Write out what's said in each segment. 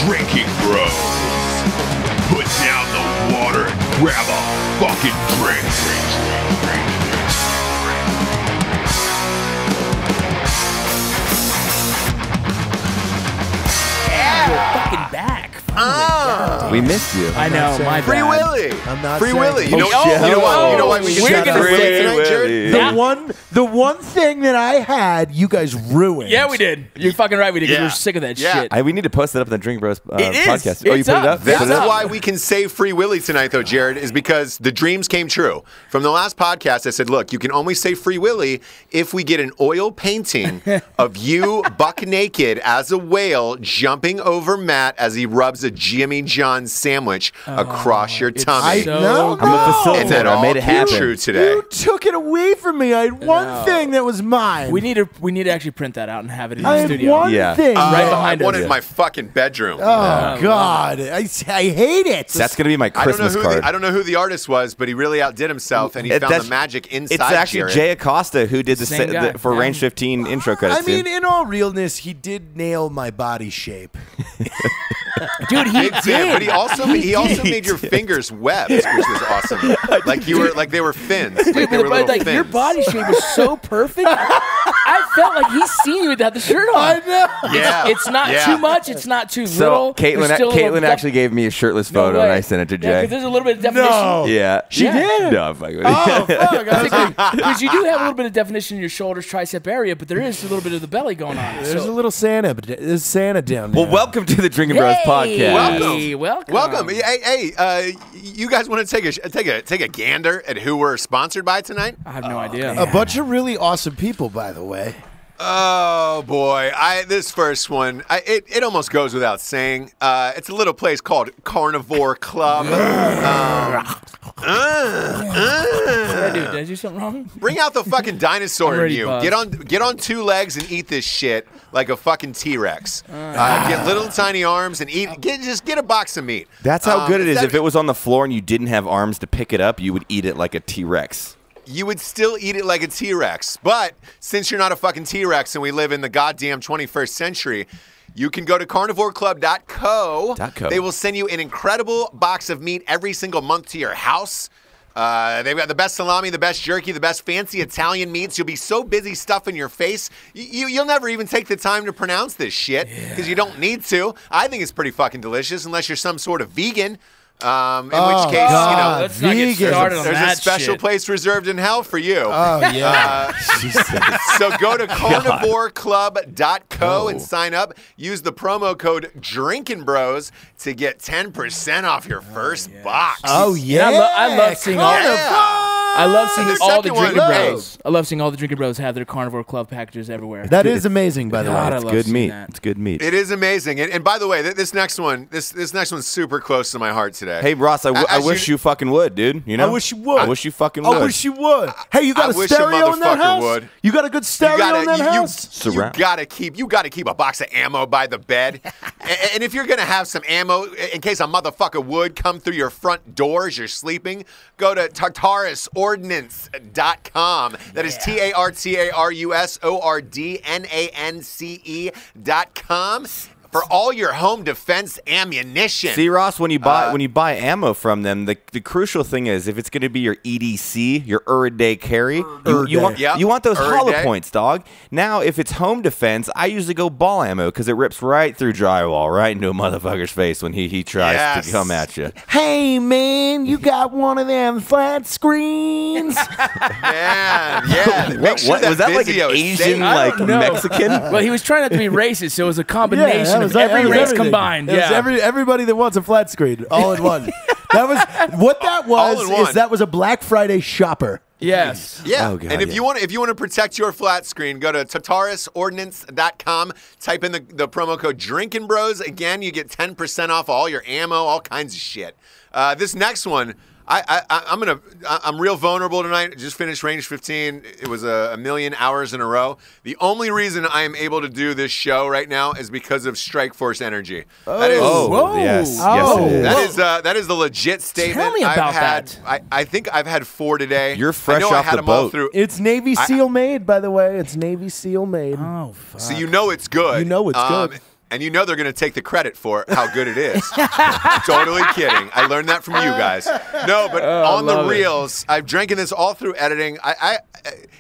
Drinking Bros. Put down the water and grab a fucking drink. Fucking back. We missed you. I know, my Free bad. Willy. I'm not Free saying- Willy. You know why we We're should gonna say tonight, Willy. Jared? The one thing that I had, you guys ruined. Yeah, we did. You're fucking right, we did, because Yeah. we're sick of that Yeah. shit. We need to post that up on the Drinking Bros It is. podcast. Oh, you It's put it up. up? That's Put it That's up? why we can say Free Willy tonight, though, Jared, is because the dreams came true. From the last podcast, I said, look, you can only say Free Willy if we get an oil painting of you buck naked as a whale jumping over Matt as he rubs a Jimmy John's sandwich across your tummy. I know. I'm a facilitator. And that I all made it came happen. true today. You took it away from me. I had one thing that was mine. We need to actually print that out and have it in I the had studio. one Yeah. thing. Right I behind us. wanted my fucking bedroom. Oh God, I hate it. That's going to be my Christmas card. I don't know who the artist was, but he really outdid himself, and he found the magic inside. It's actually Jared. Jay Acosta who did Same guy. for Yeah. Range 15 intro credits. I mean, in all realness, he did nail my body shape. Dude, he Big fan, but he also made your did. fingers webs, which was awesome. Like they were fins. Like they were little fins. your body shape was so perfect. I felt like he's seen you without the shirt on. I know. Yeah. It's not Yeah. too much. It's not too so little. There's still a little Caitlin actually gave me a shirtless No photo, way. and I sent it to Yeah, Jay. because there's a little bit of definition. No. Yeah, She did? No, I'm fucking with Oh, you. fuck. I was like, Because you do have a little bit of definition in your shoulders, tricep area, but there is a little bit of the belly going on. there's a little Santa. There's Santa down there. Well, welcome to the Drinking Bros podcast. Welcome. Hey, you guys want to take a gander at who we're sponsored by tonight? I have no idea. A bunch of really awesome people, by the way. Oh boy, this first one, it almost goes without saying. It's a little place called Carnivore Club. Dude, did I do something wrong? Bring out the fucking dinosaur in already you. buzzed. Get on two legs and eat this shit like a fucking T-Rex. Get little tiny arms and just get a box of meat. That's how good it is. If it was on the floor and you didn't have arms to pick it up, you would eat it like a T-Rex. You would still eat it like a T-Rex. But since you're not a fucking T-Rex and we live in the goddamn 21st century, you can go to carnivoreclub.co. They will send you an incredible box of meat every single month to your house. They've got the best salami, the best jerky, the best fancy Italian meats. You'll be so busy stuffing your face, you'll never even take the time to pronounce this shit because you don't need to. I think it's pretty fucking delicious unless you're some sort of vegan. In which case, God, Let's not get started on there's that a special shit. place reserved in hell for you. Oh, yeah. So go to carnivoreclub.co and sign up. Use the promo code Drinkin Bros to get 10% off your first box. Oh, yeah. I love seeing all I love seeing And the all the second one, Drinkin' hey. Bros. I love seeing all the Drinkin' Bros have their Carnivore Club packages everywhere. That is amazing, by the God, way. I It's love good seeing meat. that. It's good meat. It is amazing. And by the way, this next one, this next one's super close to my heart today. Hey, Ross, I wish you fucking would, dude. You know? I wish you would. I wish you fucking would. I wish you would. Hey, you got I a wish a stereo in that motherfucker house? would. You got a good stereo in that house? You gotta keep a box of ammo by the bed. and if you're gonna have some ammo in case a motherfucker would come through your front door as you're sleeping, go to tartarusordnance.com. That is TARTARUSORDNANCE.com for all your home defense ammunition. See, Ross, when you buy ammo from them, the crucial thing is if it's going to be your EDC, your day carry, you want those hollow points, dog. Now, if it's home defense, I usually go ball ammo because it rips right through drywall, right into a motherfucker's face when he tries to come at you. Hey, man, you got one of them flat screens? Yeah. Make sure Was that like an Vizio is Asian, safe. like know. Mexican? Well, he was trying not to be racist, so it was a combination of that every was race everything. combined. It was everybody that wants a flat screen, all in one. That was what that All was. in one. Is that was a Black Friday shopper. Yes. Yeah, Oh, God, and if yeah. you want to protect your flat screen, go to tartarusordnance.com. Type in the promo code Drinkin' Bros. Again, you get 10% off all your ammo, all kinds of shit. This next one, I'm real vulnerable tonight. Just finished Range 15. It was a million hours in a row. The only reason I am able to do this show right now is because of Strike Force Energy. That is, Yes, Oh. yes, it is. that is the legit statement. me about I've had, that. I think I've had 4 today. You're fresh I know I off had the them all boat. through. It's Navy SEAL made, by the way. It's Navy SEAL made. Oh, fuck. So you know it's good. You know it's good. and you know they're going to take the credit for how good it is. Totally kidding. I learned that from you guys. No, but on the reels, I've drinking this all through editing.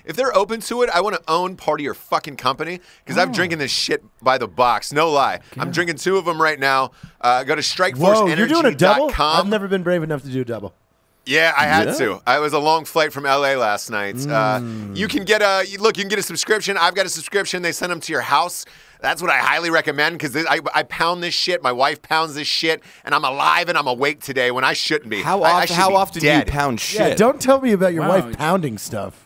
If they're open to it, I want to own part of your fucking company because I'm drinking this shit by the box. No lie. I'm drinking 2 of them right now. Go to strikeforceenergy.com. Whoa, you're doing a double? I've never been brave enough to do a double. Yeah, I had to. I was a long flight from LA last night. You can get you can get a subscription. I've got a subscription. They send them to your house. That's what I highly recommend because I pound this shit. My wife pounds this shit, and I'm alive and I'm awake today when I shouldn't be. How often do you pound shit? Yeah, don't tell me about your wife pounding stuff.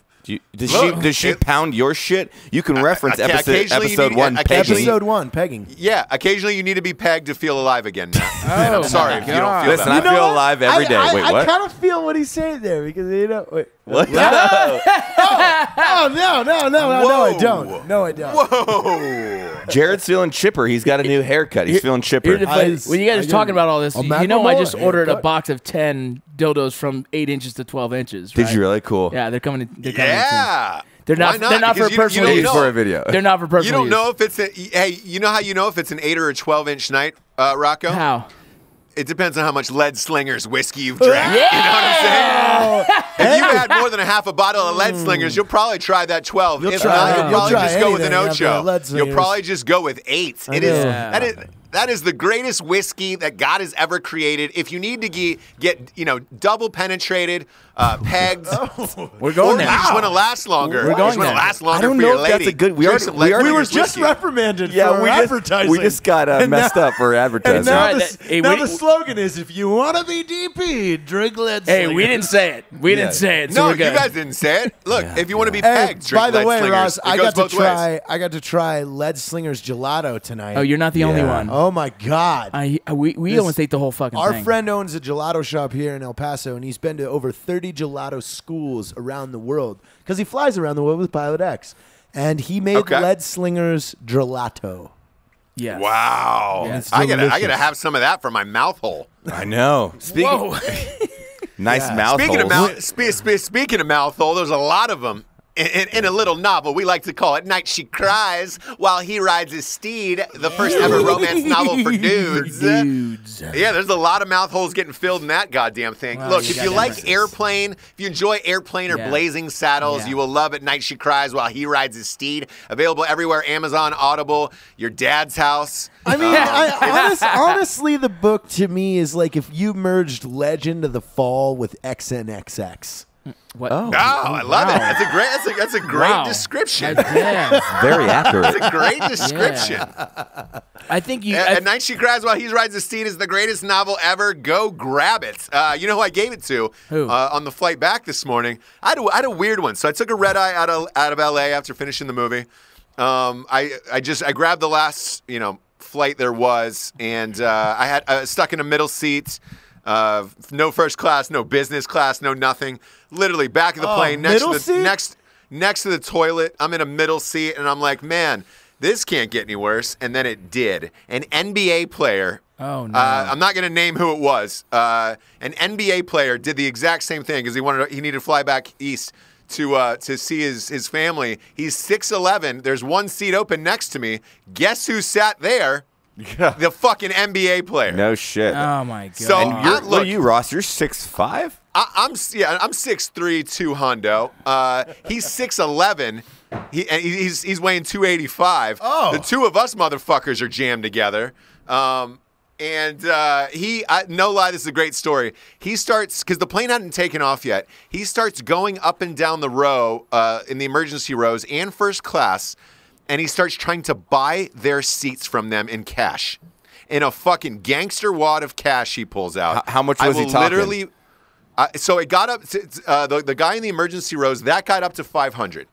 Does she pound your shit? You can reference episode 1, pegging. Episode 1, pegging. Yeah, occasionally you need to be pegged to feel alive again, Matt. And I'm sorry if you don't feel Listen, that. I feel alive every day. Wait, what? I kind of feel what he's saying there because, wait. What? No, I don't. No, I don't. Whoa. Jared's feeling chipper. He's got a new haircut. He's feeling chipper. When you guys are talking about all this, I just ordered a box of 10 dildos from 8 inches to 12 inches. Right? Did you really? Cool. Yeah, they're coming. Yeah. They're not for personal use. For a video. They're not for personal use. You don't know if it's you know how you know if it's an 8 or a 12-inch night, Rocco? How? It depends on how much Lead Slingers whiskey you've drank. Yeah! You know what I'm saying? If you've had more than a half a bottle of Lead Slingers, you'll probably try that 12. If not, you'll probably just go with an Ocho. You'll probably just go with 8. That is the greatest whiskey that God has ever created. If you need to get double penetrated, pegged, we're going there. You just want to last longer. We're going there. Last longer I don't for know your if lady. that's a good. We were just reprimanded for advertising. We just got messed up for advertising. And now the slogan is, if you want to be DP, drink Lead Slingers. Hey, we didn't say it. We didn't say it. So No, we're you good. guys didn't say it. Look, if you want to be pegged, drink by the Lead way, Slingers. Ross, I got to ways. try Lead Slingers gelato tonight. Oh, you're not the only one. Oh my God. We almost ate the whole fucking Our thing. friend owns a gelato shop here in El Paso, and he's been to over 30 gelato schools around the world because he flies around the world with Pilot X. And he made Lead Slingers gelato. Yes. Wow. Yes. I gotta have some of that for my mouth hole. I know. Nice mouth hole. Speaking of mouth hole, there's a lot of them. In a little novel, we like to call it Night She Cries While He Rides His Steed, the first ever romance novel for dudes. Yeah, there's a lot of mouth holes getting filled in that goddamn thing. Wow, Look, if you like Airplane, if you enjoy Airplane or Blazing Saddles, you will love it. Night She Cries While He Rides His Steed. Available everywhere, Amazon, Audible, your dad's house. I mean, honestly, the book to me is like if you merged Legend of the Fall with XNXX. What? Oh, I love it. That's a great description. Very accurate. That's a great description. Yeah. I think you. At Night She Cries While He Rides the Steed is the greatest novel ever. Go grab it. You know who I gave it to? Who? On the flight back this morning. I had a weird one. So I took a red eye out of LA after finishing the movie. I grabbed the last flight there was, and I had stuck in a middle seat. No first class, no business class, no nothing. Literally back of the plane, next to the toilet. I'm in a middle seat, and I'm like, man, this can't get any worse. And then it did. An NBA player. Oh no! I'm not going to name who it was. An NBA player did the exact same thing because he needed to fly back east to see his family. He's 6'11". There's one seat open next to me. Guess who sat there? The fucking NBA player. No shit. Oh my god. So what are you, Ross? You're 6'5"? I'm 6'3", 2 hundo. He's 6'11". He's weighing 285. Oh. The two of us motherfuckers are jammed together. No lie, this is a great story. He starts, because the plane hadn't taken off yet, he starts going up and down the row in the emergency rows and first class, and he starts trying to buy their seats from them in cash. In a fucking gangster wad of cash he pulls out. How much was he talking? So it got up to, the guy in the emergency rows, that got up to 500.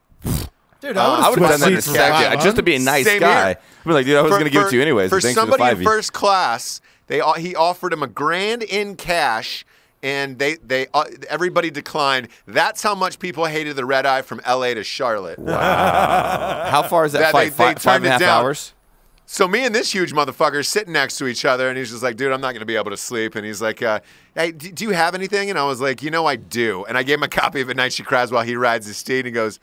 Dude, I would have done that in a second. Just to be a nice guy. I'd be like, dude, I was going to give it to you anyways. For thanks somebody for the in first class, he offered him $1,000 in cash, and everybody declined. That's how much people hated the red eye from L.A. to Charlotte. Wow. How far is that flight? Five and a half hours? So me and this huge motherfucker sitting next to each other, and he's just like, dude, I'm not going to be able to sleep. And he's like, hey, do you have anything? And I was like, I do. And I gave him a copy of A Night She Cries While He Rides His Steed. And he goes,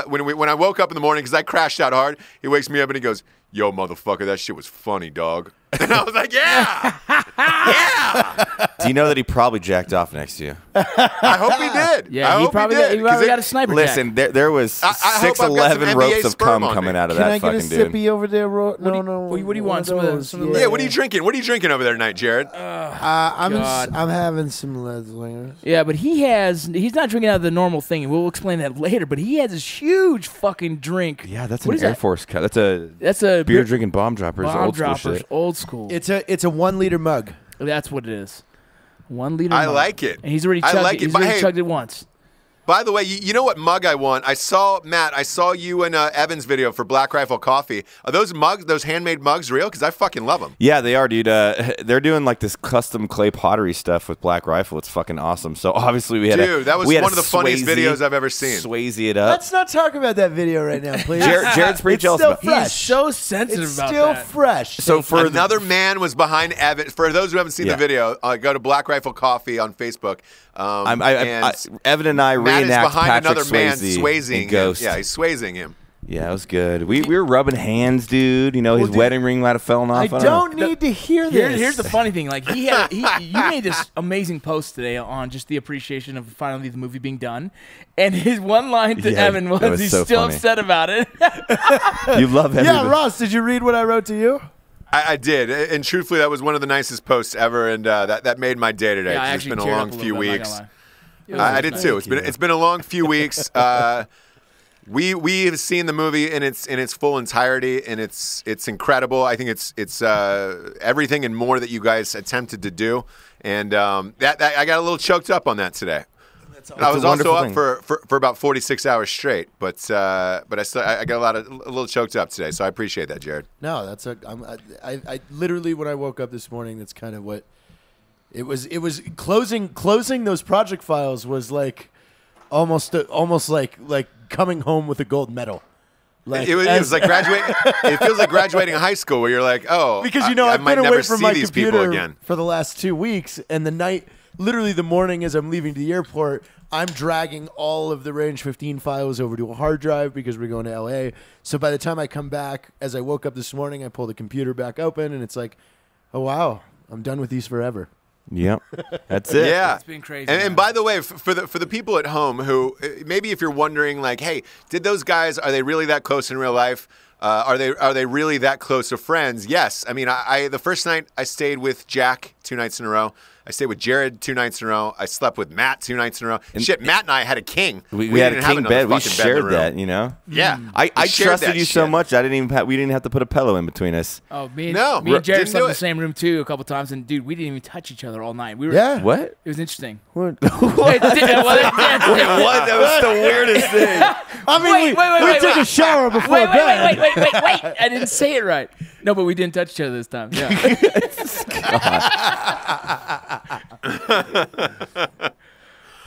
when I woke up in the morning, because I crashed out hard, he wakes me up and he goes, yo, motherfucker, that shit was funny, dog. And I was like, yeah, yeah. Do you know that he probably jacked off next to you? I hope he did. Yeah, he probably got a sniper Listen, jack. there was 6'11" ropes of cum coming out of that fucking dude. Can I get a sippy over there? No. What do you want? Some of those? Yeah, what are you drinking? What are you drinking over there tonight, Jared? I'm having some lead slingers. Yeah, but he's not drinking out of the normal thing. We'll explain that later. But he has this huge fucking drink. Yeah, that's an Air Force cup. That's a beer drinking bomb droppers. Old school. It's a 1 liter mug. That's what it is. 1 liter. I mug. like it. And he's already chugged it. He's already chugged it once. By the way, you know what mug I want? I saw you in Evan's video for Black Rifle Coffee. Are those mugs, those handmade mugs, real? Because I fucking love them. Yeah, they are, dude. They're doing like this custom clay pottery stuff with Black Rifle. It's fucking awesome. So obviously we had that was one of the funniest videos I've ever seen. Swayze it up. Let's not talk about that video right now, please. Jared's pretty jealous about it. He's so sensitive about that. It's still fresh. So for another man was behind Evan. For those who haven't seen the video, go to Black Rifle Coffee on Facebook. Evan and I Matt reenact is behind Patrick another man Swayze in Ghost. Yeah, he's swayzing him. Yeah, it was good. We were rubbing hands, dude. You know, his wedding ring might have fallen off. I don't need to hear this. Here's the funny thing. Like you made this amazing post today on just the appreciation of finally the movie being done, and his one line to Evan was he's so still upset about it. You love Evan. Yeah, Ross, did you read what I wrote to you? I did, and truthfully, that was one of the nicest posts ever, and that made my day today. Yeah, it's been a long few weeks. I did too. It's been a long few weeks. We have seen the movie in its full entirety, and it's incredible. I think it's everything and more that you guys attempted to do, and that I got a little choked up on that today. I was also up for about 46 hours straight, but I got a little choked up today, so I appreciate that, Jared. No, I literally when I woke up this morning, that's kind of what it was. It was closing those project files was like almost like coming home with a gold medal. Like, it was like graduating. It feels like graduating high school, where you're like, oh, because I've been away from my computer for the last 2 weeks, and literally the morning as I'm leaving to the airport, I'm dragging all of the Range 15 files over to a hard drive because we're going to LA. So by the time I come back, as I woke up this morning, I pull the computer back open, and it's like, oh wow, I'm done with these forever. Yep, that's it. Yeah, it's been crazy. And by the way, for the people at home who maybe if you're wondering, like, hey, did those guys, are they really that close in real life? Are they really that close of friends? Yes. I mean, the first night I stayed with Jack 2 nights in a row. I stayed with Jared 2 nights in a row. I slept with Matt 2 nights in a row. Matt and I had a king. We had a king bed. We shared that, you know? Yeah. I trusted you so much, we didn't have to put a pillow in between us. Oh, me and Jared slept in the same room, too, a couple times. And, dude, we didn't even touch each other all night. What? It was interesting. What? What? That was the weirdest thing. I mean, we took a shower before bed. Wait. I didn't say it right. No, but we didn't touch each other this time. Yeah.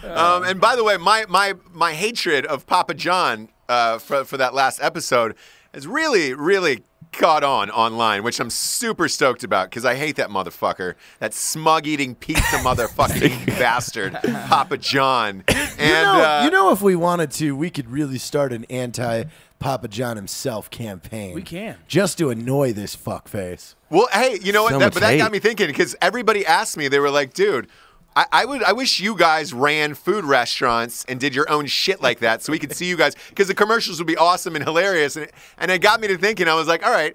And by the way, my hatred of Papa John for that last episode has really caught on online, which I'm super stoked about because I hate that motherfucker, that smug-eating pizza motherfucking bastard, Papa John. And you know, if we wanted to, we could really start an anti-Papa John himself campaign. We can. Just to annoy this fuckface. Well, hey, you know what? But that got me thinking because everybody asked me, they were like, dude, I wish you guys ran food restaurants and did your own shit like that so we could see you guys because the commercials would be awesome and hilarious. And it got me to thinking, I was like, all right,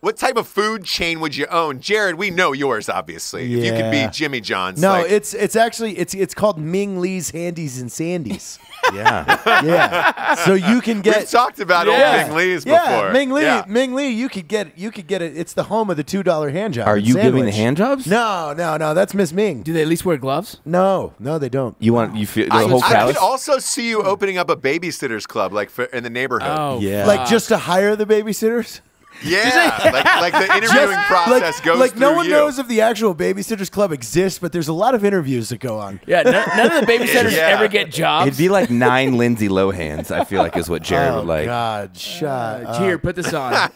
what type of food chain would you own? Jared, we know yours, obviously. Yeah. If you could be Jimmy John's. No, it's actually called Ming Lee's Handies and Sandies. Yeah. So you can get. We've talked about old Ming Lee's before. Yeah, Ming Lee, you could get it. It's the home of the $2 hand job. Are you sandwich. giving the hand jobs? No. That's Miss Ming. Do they at least wear gloves? No, they don't. You feel the whole I could also see you opening up a babysitters club like in the neighborhood. Oh, yeah. Like just to hire the babysitters. Yeah, like the interviewing process goes like through no one you. knows if the actual babysitters club exists, but there's a lot of interviews that go on. Yeah, none of the babysitters ever get jobs. It'd be like 9 Lindsay Lohans, I feel like is what Jared would like. Oh, God, shut up. Here, put this on.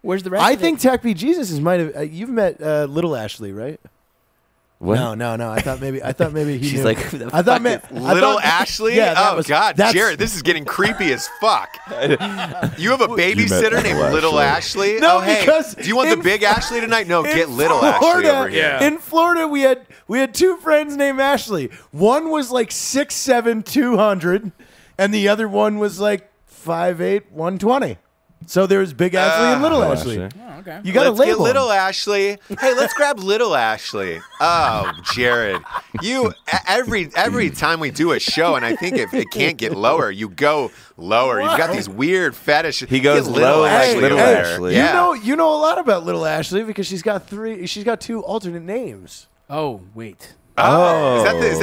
Where's the rest I of think it? Tech Be Jesus might have. You've met Little Ashley, right? What? No. I thought maybe he. She's knew. like, Little Ashley? Yeah, oh, God. Jared, this is getting creepy as fuck. You have a babysitter named Little Ashley? No, oh, hey, because do you want the big Ashley tonight? No, get Little Ashley over here. In Florida, we had two friends named Ashley. One was like 6'7", 200, and the other one was like 5'8", 120. So there was Big Ashley and Little Ashley. Oh, okay. You got to label get Little them. Ashley. Hey, let's grab Little Ashley. Oh, Jared, you every time we do a show, and I think if it can't get lower, you go lower. You've got these weird fetish. He goes Little low, Ashley. Little over there. Ashley. Yeah. You know a lot about Little Ashley because she's got two alternate names. Oh, wait. Oh, is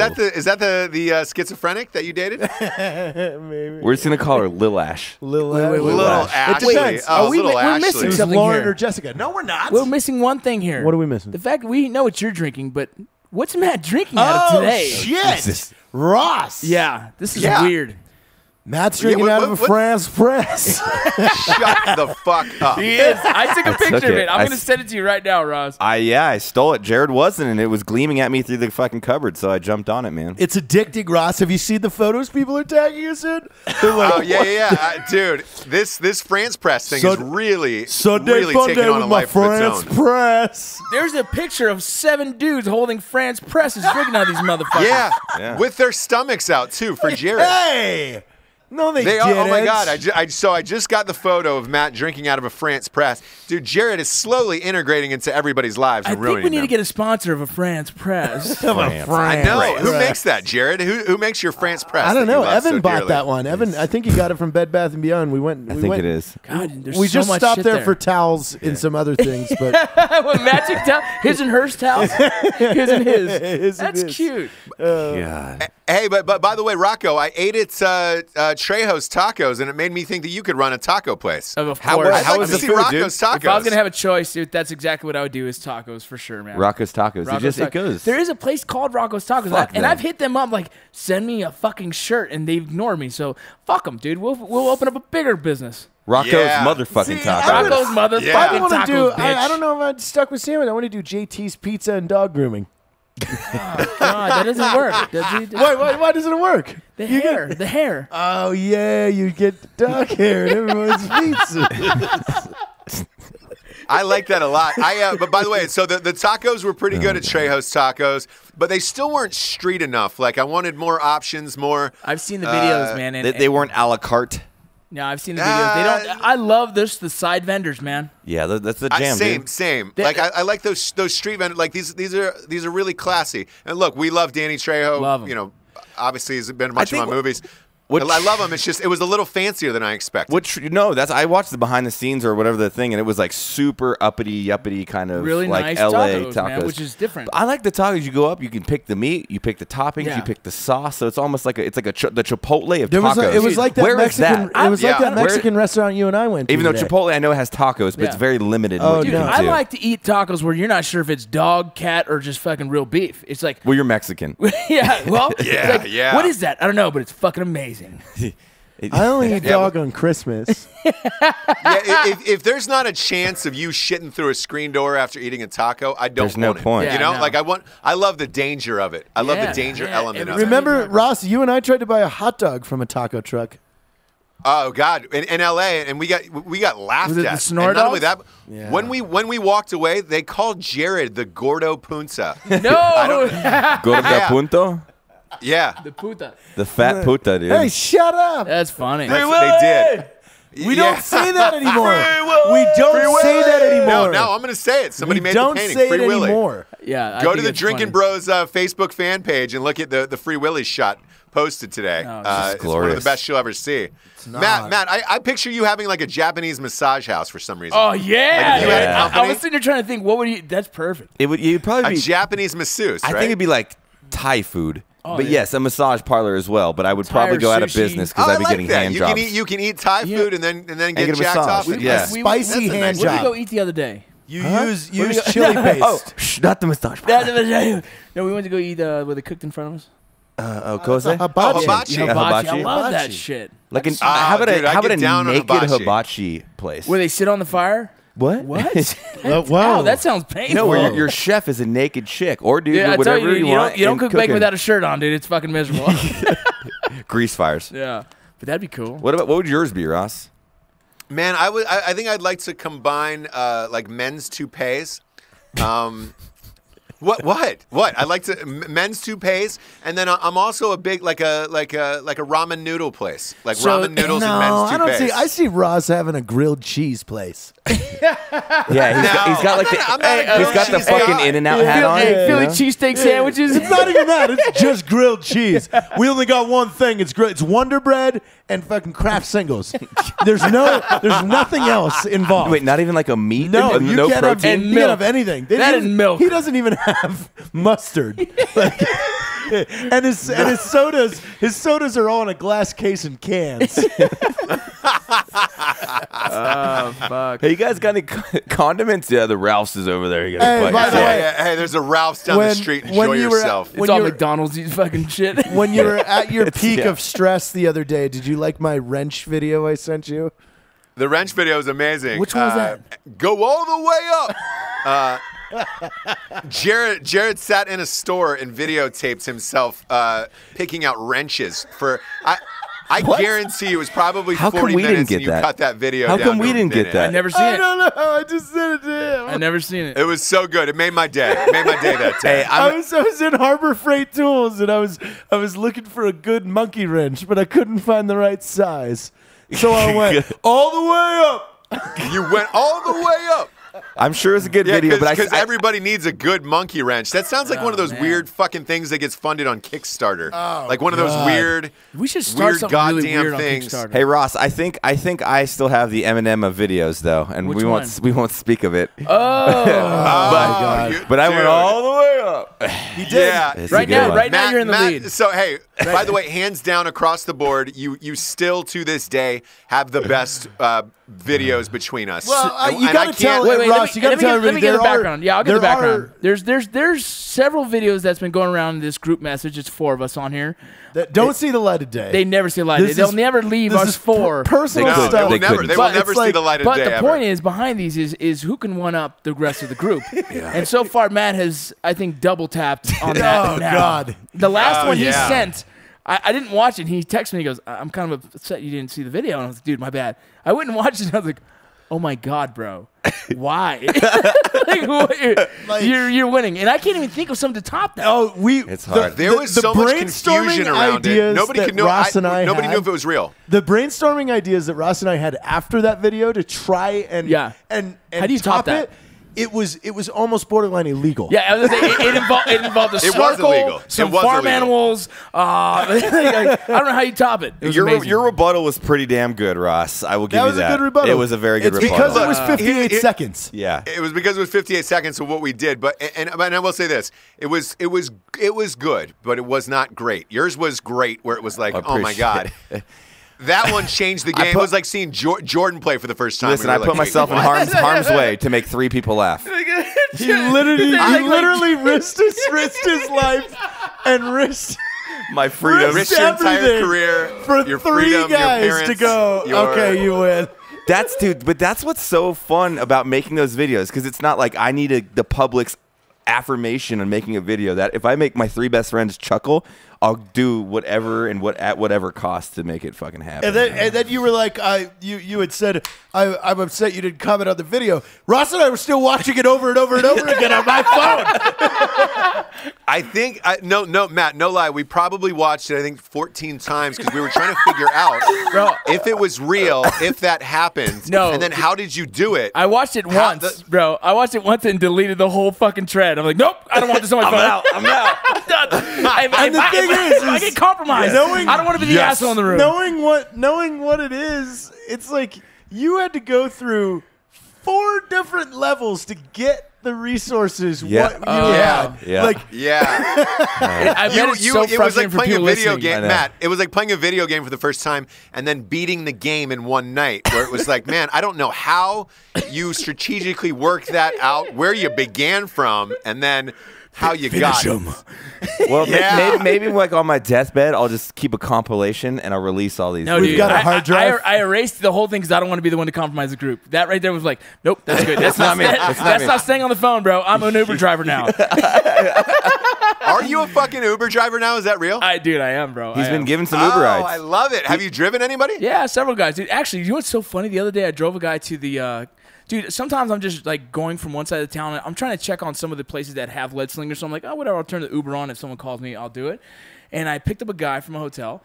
that the schizophrenic that you dated? Maybe. We're just gonna call her Lil Ash. Little Ashley. It depends. Oh, we're Ashley. missing It's something Lauren here. or Jessica. No, we're not. We're missing one thing here. What are we missing? The fact we know what you're drinking, but what's Matt drinking out of today? Shit. Jesus. Ross. Yeah, this is Yeah. weird. Matt's drinking out of a France press. Shut the fuck up. He is. I took a picture of it. it. I'm going to send it to you right now, Ross. I stole it. Jared wasn't, and it was gleaming at me through the fucking cupboard, so I jumped on it, man. It's addicting, Ross. Have you seen the photos people are tagging us in? They're like, Oh yeah. Dude, this France press thing is really Sunday fun taking day on a with my life of France its own. press. There's a picture of 7 dudes holding France presses drinking out of these motherfuckers. Yeah, with their stomachs out too for Jared. Hey. No, they They are. didn't. Oh my God! I just got the photo of Matt drinking out of a France press. Dude, Jared is slowly integrating into everybody's lives I and think ruining we need them. to get a sponsor of a France press. I know. Who makes that, Jared? Who makes your France press? I don't that you know. love Evan so bought dearly? that one. Evan, I think he got it from Bed Bath & Beyond. I think it is. God, there's We so just much stopped shit there for towels and some other things, but What, matching towels? His and hers towels? His and his. His and That's his. cute. God. Hey, but by the way, Rocco, I ate at Trejo's Tacos, and it made me think that you could run a taco place. Of How- course. how I'd like was to the see food, Rocco's dude? Tacos. If I was going to have a choice, dude, that's exactly what I would do is tacos for sure, man. Rocco's Tacos. Rocco's It Tacos. goes. There is a place called Rocco's Tacos, Fuck and them. I've hit them up like, send me a fucking shirt, and they ignore me. So fuck them, dude. We'll open up a bigger business. Rocco's Yeah. motherfucking See, Tacos. Rocco's motherfucking Yeah. I want tacos, to do. bitch. I don't know if I'm stuck with sandwich. I want to do JT's Pizza and dog grooming. God, that doesn't work. Why doesn't it work? The hair. Oh yeah, you get dog hair in everyone's pizza. I like that a lot. But by the way, so the tacos were pretty good at Trejo's Tacos, but they still weren't street enough. Like I wanted more options, more. I've seen the videos, man. And, They weren't a la carte. No, I've seen the videos. They don't. I love the side vendors, man. Yeah, that's the jam, dude. Same. Like I like those street vendors. Like these are really classy. And look, we love Danny Trejo. Love him. You know, obviously he's been in a bunch of think my movies. Which- I love him. It's just it was a little fancier than I expected. I watched the behind the scenes or whatever the thing, and it was like super uppity, yuppity kind of Really like nice LA tacos, man, which is different. But I like the tacos. You go up, you can pick the meat, you pick the toppings, Yeah. you pick the sauce. So it's almost like the Chipotle of There was tacos. it was like that Where is Mexican. that? It was like Yeah. that Mexican restaurant you and I went to. Even though today. Chipotle, I know it has tacos, but it's Yeah. very limited. in Oh, what you Dude, can I do. like to eat tacos where you're not sure if it's dog, cat, or just fucking real beef. It's like, Well, you're Mexican. yeah, well, Yeah, it's like, yeah. What is that? I don't know, but it's fucking amazing. I only eat dog on Christmas. If there's not a chance of you shitting through a screen door after eating a taco, I don't There's no want it. point. You Yeah, know, no. like I love the danger of it. I love Yeah, the danger yeah. element of it. Remember, Ross, you and I tried to buy a hot dog from a taco truck. Oh God, in L.A. and we got laughed Was it the at. snore And not only dogs? that, Yeah. when we walked away, they called Jared the Gordo Punza. No, Gorda punto? Yeah, the puta. The fat puta, dude. Hey, shut up! That's funny. that's what they did. We Yeah. don't say that anymore. We don't say that anymore. No, I'm going to say it. Somebody we made don't the painting. say Free it Willy. anymore. Yeah, I Go think to the it's Drinkin' funny. Bros Facebook fan page and look at the Free Willy shot posted today. Oh, It's one of glorious. the best you'll ever see. Matt, I picture you having like a Japanese massage house for some reason. Oh yeah, Like if you had a I company- was sitting there trying to think, what would you? That's perfect. You'd probably a be. Japanese masseuse, I right? think it'd be like Thai food. But yeah. yes, a massage parlor as well. But I would Thai probably or go out of sushi. business because Oh, I I'd be like getting that. hand You jobs. can eat Thai food and then get get a jacked massage. off. Yeah. Spicy That's a hand nice- Where did we job. go eat the other day? You use chili paste. Oh, not the massage parlor. No, we went to go eat where they cooked in front of us. Koze? Hibachi. hibachi. Yeah, Yeah, hibachi. I hibachi. love that Hibachi. shit. Like how about a a naked naked hibachi hibachi place? Where they sit on the fire. What? Wow, that sounds painful. No, where your chef is a naked chick or dude, yeah, or whatever you want. You don't cook bacon without a shirt on, dude. It's fucking miserable. Grease fires. Yeah, but that'd be cool. What would yours be, Ross? Man, I think I'd like to combine like men's toupees. What? I like to men's toupees, and then I'm also a big like a ramen noodle place, like ramen noodles and men's toupees. I see Ross having a grilled cheese place. Yeah, he's got like he's got the fucking In-N-Out hat on. Philly cheesesteak sandwiches. It's not even that. It's just grilled cheese. We only got one thing. It's Wonder Bread and fucking Kraft Singles. There's nothing else involved. Wait, not even like a meat? No, you no can't protein? you can't have anything. That is milk. He doesn't even have mustard. And his sodas are all in a glass case in cans. Oh fuck! Hey, you guys got any condiments? Yeah, the Ralph's is over there. You gotta by the way, hey, there's a Ralph's down the street. Enjoy yourself. It's all McDonald's, you fucking shit. When you were at your peak of stress the other day, did you like my wrench video I sent you? The wrench video is amazing. Which one was that? Go all the way up. Jared sat in a store and videotaped himself picking out wrenches for. I guarantee it was probably 40 minutes and you cut that video down. How come we didn't get that? I never seen it. I don't know. I just sent it to him. I never seen it. It was so good. It made my day. It made my day that day. Hey, I was in Harbor Freight Tools and I was looking for a good monkey wrench, but I couldn't find the right size. So I went all the way up. You went all the way up. I'm sure it's a good video, but because everybody needs a good monkey wrench. That sounds like one of those weird fucking things that gets funded on Kickstarter. Like one of those weird, we should start weird something goddamn really weird things. on Kickstarter. Hey Ross, I think I still have the Eminem of videos though, and Which we won't speak of it. Oh, but I went all the way up. He did. Yeah. It's a good one. right now you're in the lead. So hey, by the way, hands down across the board, you still to this day have the best videos between us. Well, you And got to tell Ross. You got to tell everybody. Let me get the background. Yeah, I'll get the background. There's several videos that's been going around in this group message. It's 4 of us on here. That don't see the light of day. They never see the light of day. They'll never leave us 4. Personal No, stuff. they will never see the light of day. But the ever. point is, behind these is who can one up the rest of the group. And so far, Matt has, I think, double tapped on that. Oh, now. God. The last one he yeah. sent, I didn't watch it. He texted me. He goes, "I'm kind of upset you didn't see the video." And I was like, "Dude, my bad." I went and watched it. And I was like, "Oh my God, bro, why? You're winning." And I can't even think of something to top that. Oh, It's hard. There was so much confusion around it. Nobody could know. Nobody knew if it was real. The brainstorming ideas that Ross and I had after that video to try and How do you top that? it. It was almost borderline illegal. Yeah, it involved a snorkel, illegal. some It was farm illegal. animals. I don't know how you top it. It was amazing. Your rebuttal was pretty damn good, Ross. I will give you that. That was a good rebuttal. It was a very good It's rebuttal. because it was 58 seconds. Yeah. It was because it was 58 seconds of what we did, but I will say this: it was good, but it was not great. Yours was great, where it was like, oh my God. That one changed the game. It was like seeing Jordan play for the first time. Listen, I put myself in harm's way to make to make 3 people laugh. He literally risked his life and risked My freedom. Risk your entire career for your 3 freedom, guys your parents, to go. Okay, you win. But that's what's so fun about making those videos, because it's not like I need the public's affirmation on making a video. That if I make my 3 best friends chuckle, I'll do whatever and at whatever cost to make it fucking happen. And then you were like, you had said, I'm upset you didn't comment on the video. Ross and I were still watching it over and over and over again on my phone. I think, no, Matt, no lie. We probably watched it, I think, 14 times because we were trying to figure out if it was real, if that happened. No. And then how did you do it? I watched it once, bro. I watched it once and deleted the whole fucking thread. I'm like, nope, I don't want this on my phone. I'm out. I'm done. If I get compromised, I don't want to be the asshole in the room. Knowing what it is, it's like you had to go through 4 different levels to get the resources. Yeah. What you had. Yeah. Like, I bet it's so it was like frustrating for playing a people video listening. game, Matt. It was like playing a video game for the first time and then beating the game in one night. Where it was like, man, I don't know how you strategically worked that out, where you began from, and then how you got it. Well, maybe like on my deathbed, I'll just keep a compilation and I'll release all these. No, We've dude, got a hard drive. I erased the whole thing because I don't want to be the one to compromise the group. That right there was like, nope, that's good. That's not me. That's not staying on the phone, bro. I'm an Uber driver now. Are you a fucking Uber driver now? Is that real? I am, bro. He's been given some Uber rides. I love it. Have you driven anybody? Yeah, several guys. Dude, actually, you know what's so funny? The other day I drove a guy to the dude, sometimes I'm just like going from one side of the town. I'm trying to check on some of the places that have lead slingers. So I'm like, oh, whatever, I'll turn the Uber on. If someone calls me, I'll do it. And I picked up a guy from a hotel,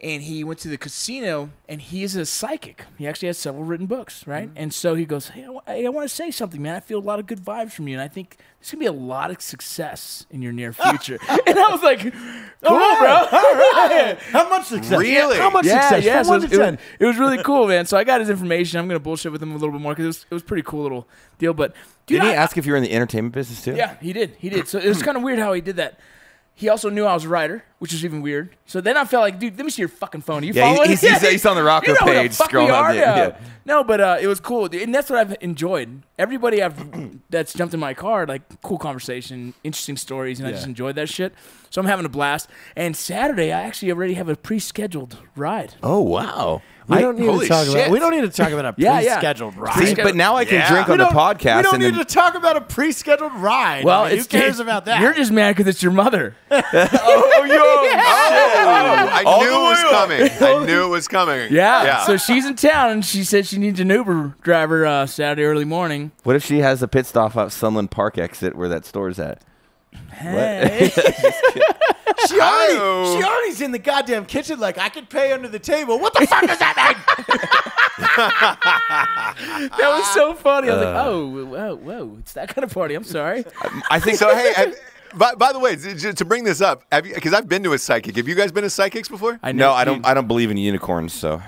and he went to the casino, and he is a psychic. He actually has several written books, right? Mm-hmm. And so he goes, hey, I want to say something, man. I feel a lot of good vibes from you, and I think there's going to be a lot of success in your near future. And I was like, cool, bro. All right. How much success? Really? How much success? Yeah, From 1 to 10. It was really cool, man. So I got his information. I'm going to bullshit with him a little bit more because it was a pretty cool little deal. But dude, Didn't he ask if you were in the entertainment business too? Yeah, he did. So it was kind of weird how he did that. He also knew I was a writer, which was even weird. So then I felt like, dude, let me see your fucking phone. Are you following? He's on the Rocco page scrolling up. Yeah. No, but it was cool. And that's what I've enjoyed. Everybody that's jumped in my car, like, cool conversation, interesting stories, and I just enjoyed that shit. So I'm having a blast. And Saturday, I actually already have a pre-scheduled ride. Oh, wow. We don't need to talk about a pre-scheduled ride. See, but now I can drink on the podcast. We don't need to talk about a pre-scheduled ride. Well, who cares about that? You're just mad because it's your mother. I knew it was coming. Yeah. So she's in town, and she said she needs an Uber driver Saturday early morning. What if she has a pit stop off Sunland Park exit where that store's at? Hey. She already's in the goddamn kitchen like, I could pay under the table. What the fuck does that mean? That was so funny. I was like, whoa, it's that kind of party. I'm sorry. I think so. Hey, by the way, to bring this up, because I've been to a psychic. Have you guys been to psychics before? I don't believe in unicorns. So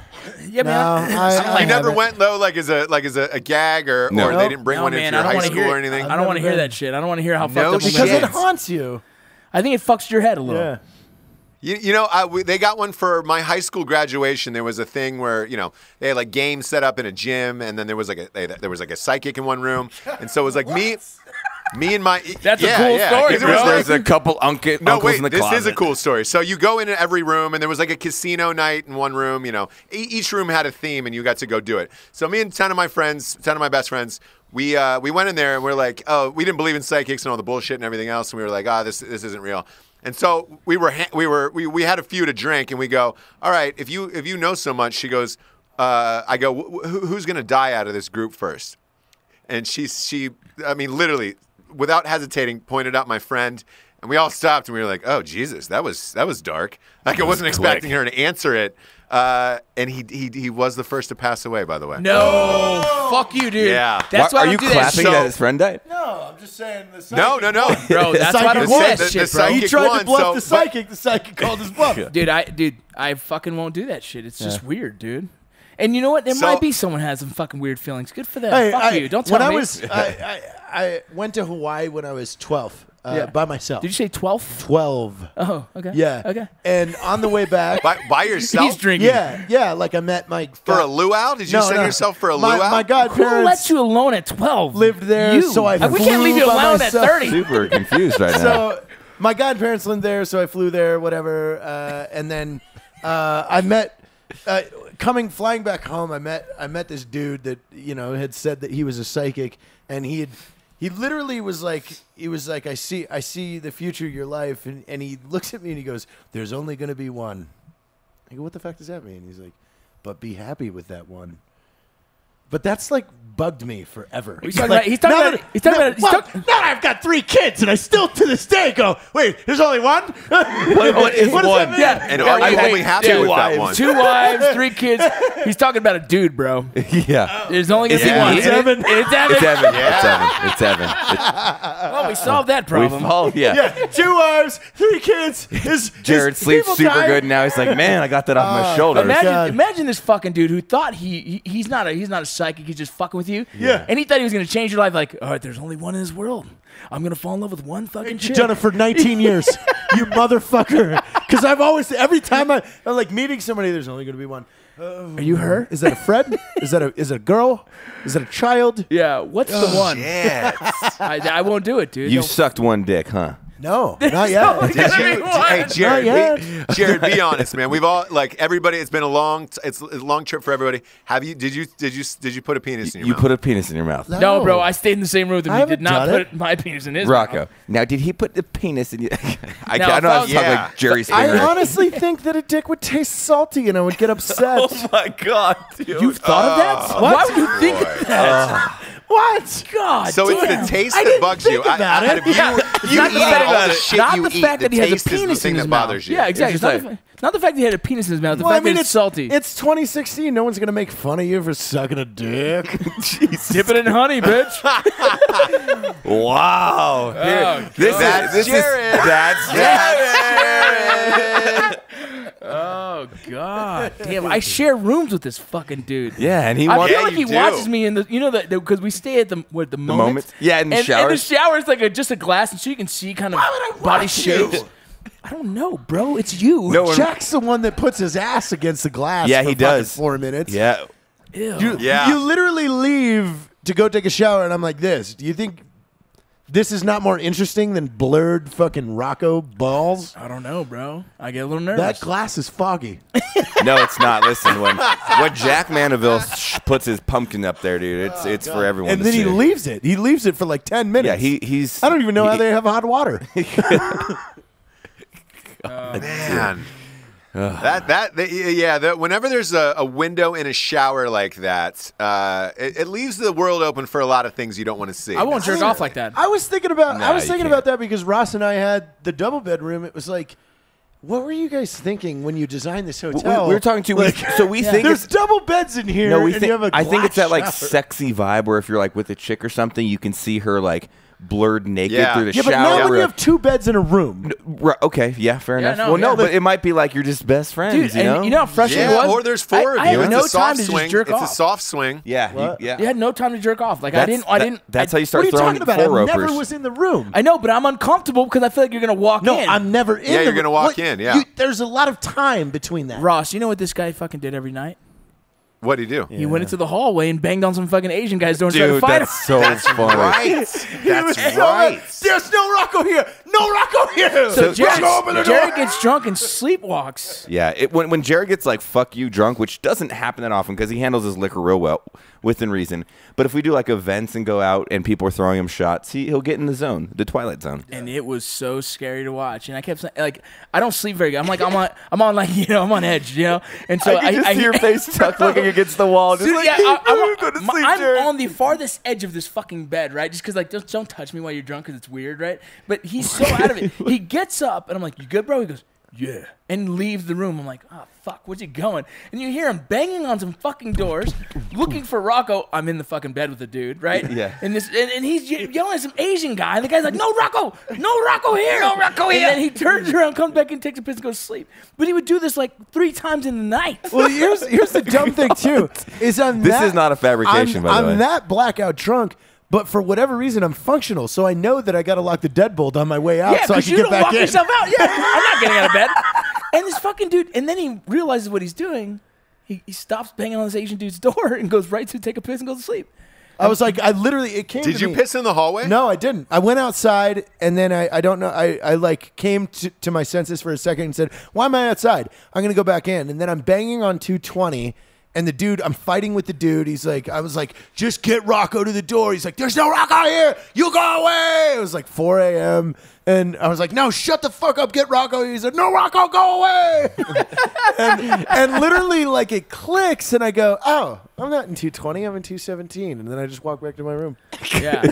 yeah, man. You never went though, like as a gag, or they didn't bring one into your high school or anything. I don't want to hear that shit. I don't want to hear how fucked up because it haunts you. I think it fucks your head a little. Yeah. They got one for my high school graduation. There was a thing where they had like games set up in a gym, and then there was like a psychic in one room, and so it was like me and my. That's a cool story. There's a couple uncles in the closet. This is a cool story. So you go into every room, and there was like a casino night in one room. Each room had a theme, and you got to go do it. So me and 10 of my best friends. We went in there and we're like, oh, we didn't believe in psychics and all the bullshit and everything else, and we were like, this isn't real. And so we had a few to drink, and we go, all right, if you know so much, she goes, I go, who's gonna die out of this group first? And she literally, without hesitating, pointed out my friend, and we all stopped and we were like, oh Jesus, that was dark. Like I wasn't expecting her to answer it. And he was the first to pass away, by the way. No, fuck you, dude. Yeah, that's why are you clapping that his friend died? No, I'm just saying. The no, bro. That's why I don't do that shit, bro. He tried to bluff the psychic. The psychic called his bluff. Dude, I fucking won't do that shit. It's just weird, dude. And you know what? There might be someone who has some fucking weird feelings. Good for them. Hey, fuck you. Don't tell me. I went to Hawaii when I was 12. By myself. Did you say 12? 12. Oh, okay. Yeah. Okay. And on the way back. by yourself? He's drinking. Yeah. Like I met my. For a luau? Did you send yourself for a luau? My godparents. Who let you alone at 12? Lived there, so I flew we can't leave you alone at 30. Super confused right now. So my godparents lived there, so I flew there, whatever. And then I met. Flying back home, I met this dude that had said that he was a psychic, and he literally was like, I see the future of your life, and he looks at me and he goes, there's only going to be one. I go, what the fuck does that mean? He's like, but be happy with that one. But that's like bugged me forever. He's talking about now I've got 3 kids, and I still to this day go, wait, there's only one? What is one? Yeah. And are you only happy with that one? 2 wives, 3 kids. He's talking about a dude, bro. Yeah. There's only going to be one. It's Evan. It's Evan. It's Evan. Well, we solved that problem. 2 wives, 3 kids. Jared sleeps super good now. He's like, man, I got that off my shoulder. Imagine this fucking dude who thought he's not a psychic. psychic is just fucking with you. Yeah. And he thought he was gonna change your life. Like, all right, there's only one in this world. I'm gonna fall in love with one fucking chick. You've done it for 19 years, you motherfucker. Because I've always, every time I'm like meeting somebody, there's only gonna be one. Are you her? Is that a friend? Is it a girl? Is it a child? Yeah. What's the one? Yeah. I won't do it, dude. You sucked one dick, huh? No, not yet. Did you? Hey, Jared. Not yet. Jared, be honest, man. We've all like everybody. It's been a long trip for everybody. Have you? Did you put a penis in your mouth? You put a penis in your mouth. No, bro. I stayed in the same room with him. I He did haven't not done put my penis in his Rocco. mouth. Now, did he put the penis in you? I No, don't know how to yeah. talk like Jerry Springer. I honestly think that a dick would taste salty, and I would get upset. Oh my god, dude. You've thought of that? Why would you think of that? What? God. So damn. it's the taste I that didn't bugs think you. about it. Out of you Not the eat fact all that- the shit not you the eat. fact The that he has a taste is the penis in thing his that mouth. bothers you. Yeah, exactly. It's It's not the fact that he had a penis in his mouth. The Well, fact that it's salty. It's 2016. No one's gonna make fun of you for sucking a dick. Dip it in honey, bitch. Wow. God. That's Jared. That's Jared. Oh God, damn! I share rooms with this fucking dude. Yeah, and he I wants. feel Yeah, like he you do. watches me in the, you know, that because we stay at the moment. moments? Yeah, in the And the showers. shower is like just a glass, and so you can see kind of body shapes. I don't know, bro. It's you. No, when- Jack's the one that puts his ass against the glass. Yeah, for he fucking does. 4 minutes. Yeah. Ew. You literally leave to go take a shower, and I'm like, this. Do you think this is not more interesting than blurred fucking Rocco balls? I don't know, bro. I get a little nervous. That glass is foggy. No, it's not. Listen, when Jack Mandeville puts his pumpkin up there, dude, it's for everyone. And to then see. he leaves it. He leaves it for like 10 minutes. Yeah, he's. I don't even know how they have hot water. Man. Whenever there's a window in a shower like that, it leaves the world open for a lot of things you don't want to see. I won't jerk off like that. I was thinking about Nah, you can't. about that because Ross and I had the double bedroom. It was like, what were you guys thinking when you designed this hotel? We were talking to. So we think there's it's. double beds in here. No, we and think. you have a I think it's that like glass shower. sexy vibe where if you're like with a chick or something, you can see her like blurred naked Yeah. through the Yeah, but shower. now when you have 2 beds in a room, Right, okay, yeah, fair Yeah, enough. no, well, no, yeah. but it might be like you're just best friends, Dude, you know? and you know how frustrating it Yeah, was? or there's 4 of I you. had It's no a soft time to swing. just jerk It's off. a soft swing. Yeah, yeah. You had no time to jerk off. Like I didn't. That's how you what start are you throwing talking about? four I ropers. never was in the room. I know, but I'm uncomfortable because I feel like you're gonna walk No, in. I'm never in. Yeah, the you're gonna room. walk in, yeah. There's a lot of time between that. Ross, you know what this guy fucking did every night? What'd he do? He went into the hallway and banged on some fucking Asian guys door and tried to Dude, fight that's him. so funny. Right. That's right. There's no Rocco here. No Rocco here. So Rocco, open the door. Jared gets drunk and sleepwalks. Yeah, when Jared gets like fuck you drunk, which doesn't happen that often because he handles his liquor real well, within reason. But if we do like events and go out and people are throwing him shots, he'll get in the zone, the Twilight Zone. And it was so scary to watch. And I kept saying, like, I don't sleep very good. I'm like, I'm on like, you know, I'm on edge, you know. And so I can just see your face tucked looking against the wall, just Dude, like, yeah, I'm I'm on the farthest edge of this fucking bed, right? Just because, like, don't touch me while you're drunk because it's weird, right? But he's so out of it. He gets up, and I'm like, you good, bro? He goes, yeah. And leaves the room. I'm like, oh, fuck, where's he going? And you hear him banging on some fucking doors, looking for Rocco. I'm in the fucking bed with the dude, right? Yeah. And he's yelling at some Asian guy. And the guy's like, no Rocco here. No Rocco here. And then he turns around, comes back, and takes a piss and goes to sleep. But he would do this like 3 times in the night. Well, here's the dumb thing too. Is This is not a fabrication, by the way. I'm that blackout drunk. But for whatever reason, I'm functional, so I know that I got to lock the deadbolt on my way out, Yeah, so I because can you get don't back walk in. yourself out. Yeah, I'm not getting out of bed. And this fucking dude, and then he realizes what he's doing. He stops banging on this Asian dude's door and goes right to take a piss and goes to sleep. I was like, it came. Did to you me. piss in the hallway? No, I didn't. I went outside, and then I don't know. I like came to my senses for a second and said, "Why am I outside? I'm gonna go back in." And then I'm banging on 220. And the dude, I'm fighting with the dude. He's like, I was like, just get Rocco to the door. He's like, there's no Rocco here. You go away. It was like 4 a.m. And I was like, no, shut the fuck up. Get Rocco. He said, no, Rocco, go away. and literally, like, it clicks. And I go, oh, I'm not in 220. I'm in 217. And then I just walk back to my room. Yeah.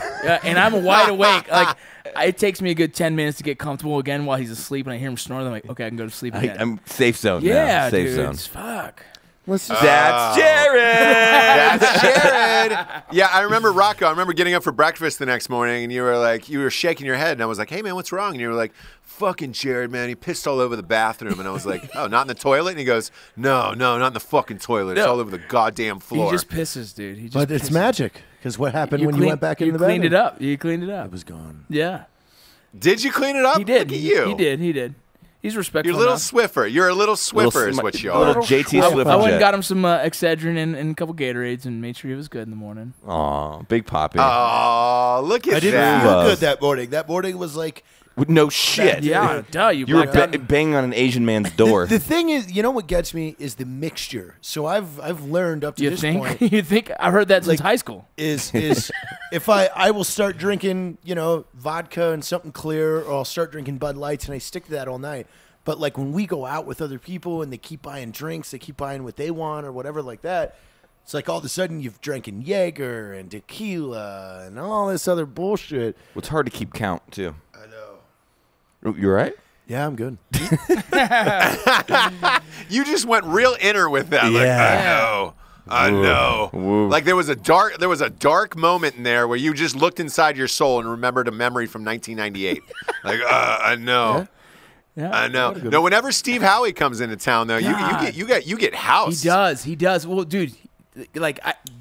And I'm wide awake. Like, it takes me a good 10 minets to get comfortable again while he's asleep. And I hear him snoring. I'm like, okay, I can go to sleep again. I'm safe zone. yeah, now. Safe dude. zone. Fuck. Let's just That's Jared. That's Jared. Yeah, I remember Rocco. I remember getting up for breakfast the next morning, and you were shaking your head, and I was like, "Hey, man, what's wrong?" And you were like, "Fucking Jared, man, he pissed all over the bathroom." And I was like, "Oh, not in the toilet?" And he goes, "No, not in the fucking toilet. It's all over the goddamn floor." He just pisses, dude. But it's magic. Because what happened when you went back into the bathroom? You cleaned it up. It was gone. Yeah. Did you clean it up? He did. Look at you. He did. He's respectful. You're a little enough. Swiffer. You're a little Swiffer is what you are. A little JT Swiffer. I went and got him some Excedrin and a couple Gatorades and made sure he was good in the morning. Aw, Big Poppy. Oh, look at that. I didn't feel good that morning. That morning was like... No shit. Yeah, duh. You were banging on an Asian man's door. The thing is, you know what gets me is the mixture. So I've learned up to this point. You think? I've heard that since high school. Is if I will start drinking, vodka and something clear, or I'll start drinking Bud Lights, and I stick to that all night. But like when we go out with other people and they keep buying drinks, they keep buying what they want or whatever like that. It's like all of a sudden you've drinking Jaeger and tequila and all this other bullshit. Well, it's hard to keep count too. I know. You right? Yeah, I'm good. You just went real inner with that. Yeah. Like, I know. Woo. Like there was a dark moment in there where you just looked inside your soul and remembered a memory from 1998. Like, I know. Yeah. Yeah, I know. No, whenever Steve Howie comes into town, though, you get housed. He does. Well, dude,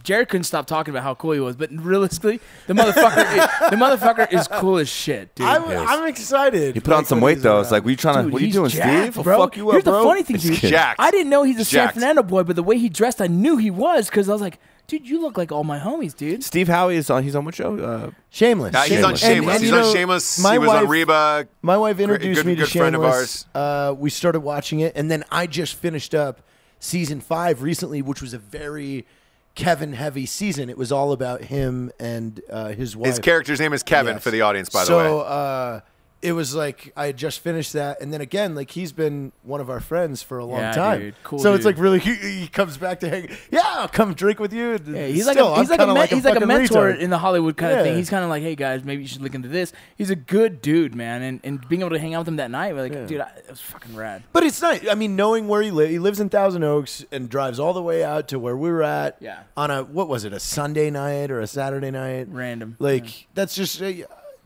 Jared couldn't stop talking about how cool he was, but realistically, the motherfucker is cool as shit, dude. I'm excited. He put on some weight though. It's like, what are you doing, jacked, Steve? bro. I'll fuck you up, Here's bro. the funny thing, dude. Jacked. I didn't know he's a San Jacked. Fernando boy, but the way he dressed, I knew he was because I was like, dude, you look like all my homies, dude. Steve Howie he's on what show? Shameless. He's on Shameless. And He's on Shameless. He was on Reba. My wife introduced me to good friend of Shameless. We started watching it, and then I just finished up season 5 recently, which was a very Kevin-heavy season. It was all about him and his wife. His character's name is Kevin, Yes. for the audience, by the way. So it was like I had just finished that, and then again, like he's been one of our friends for a long time. Dude. Cool, so dude. it's like really, he comes back to hang. Yeah, I'll come drink with you. Yeah, he's Still, like a fucking mentor retard. in the Hollywood kind of Yeah. thing. He's kind of like, hey guys, maybe you should look into this. He's a good dude, man, and being able to hang out with him that night, we're like, dude, it was fucking rad. But it's not. I mean, knowing where he lives in Thousand Oaks and drives all the way out to where we were at. Yeah. On a Sunday night or a Saturday night? Random. Like that's just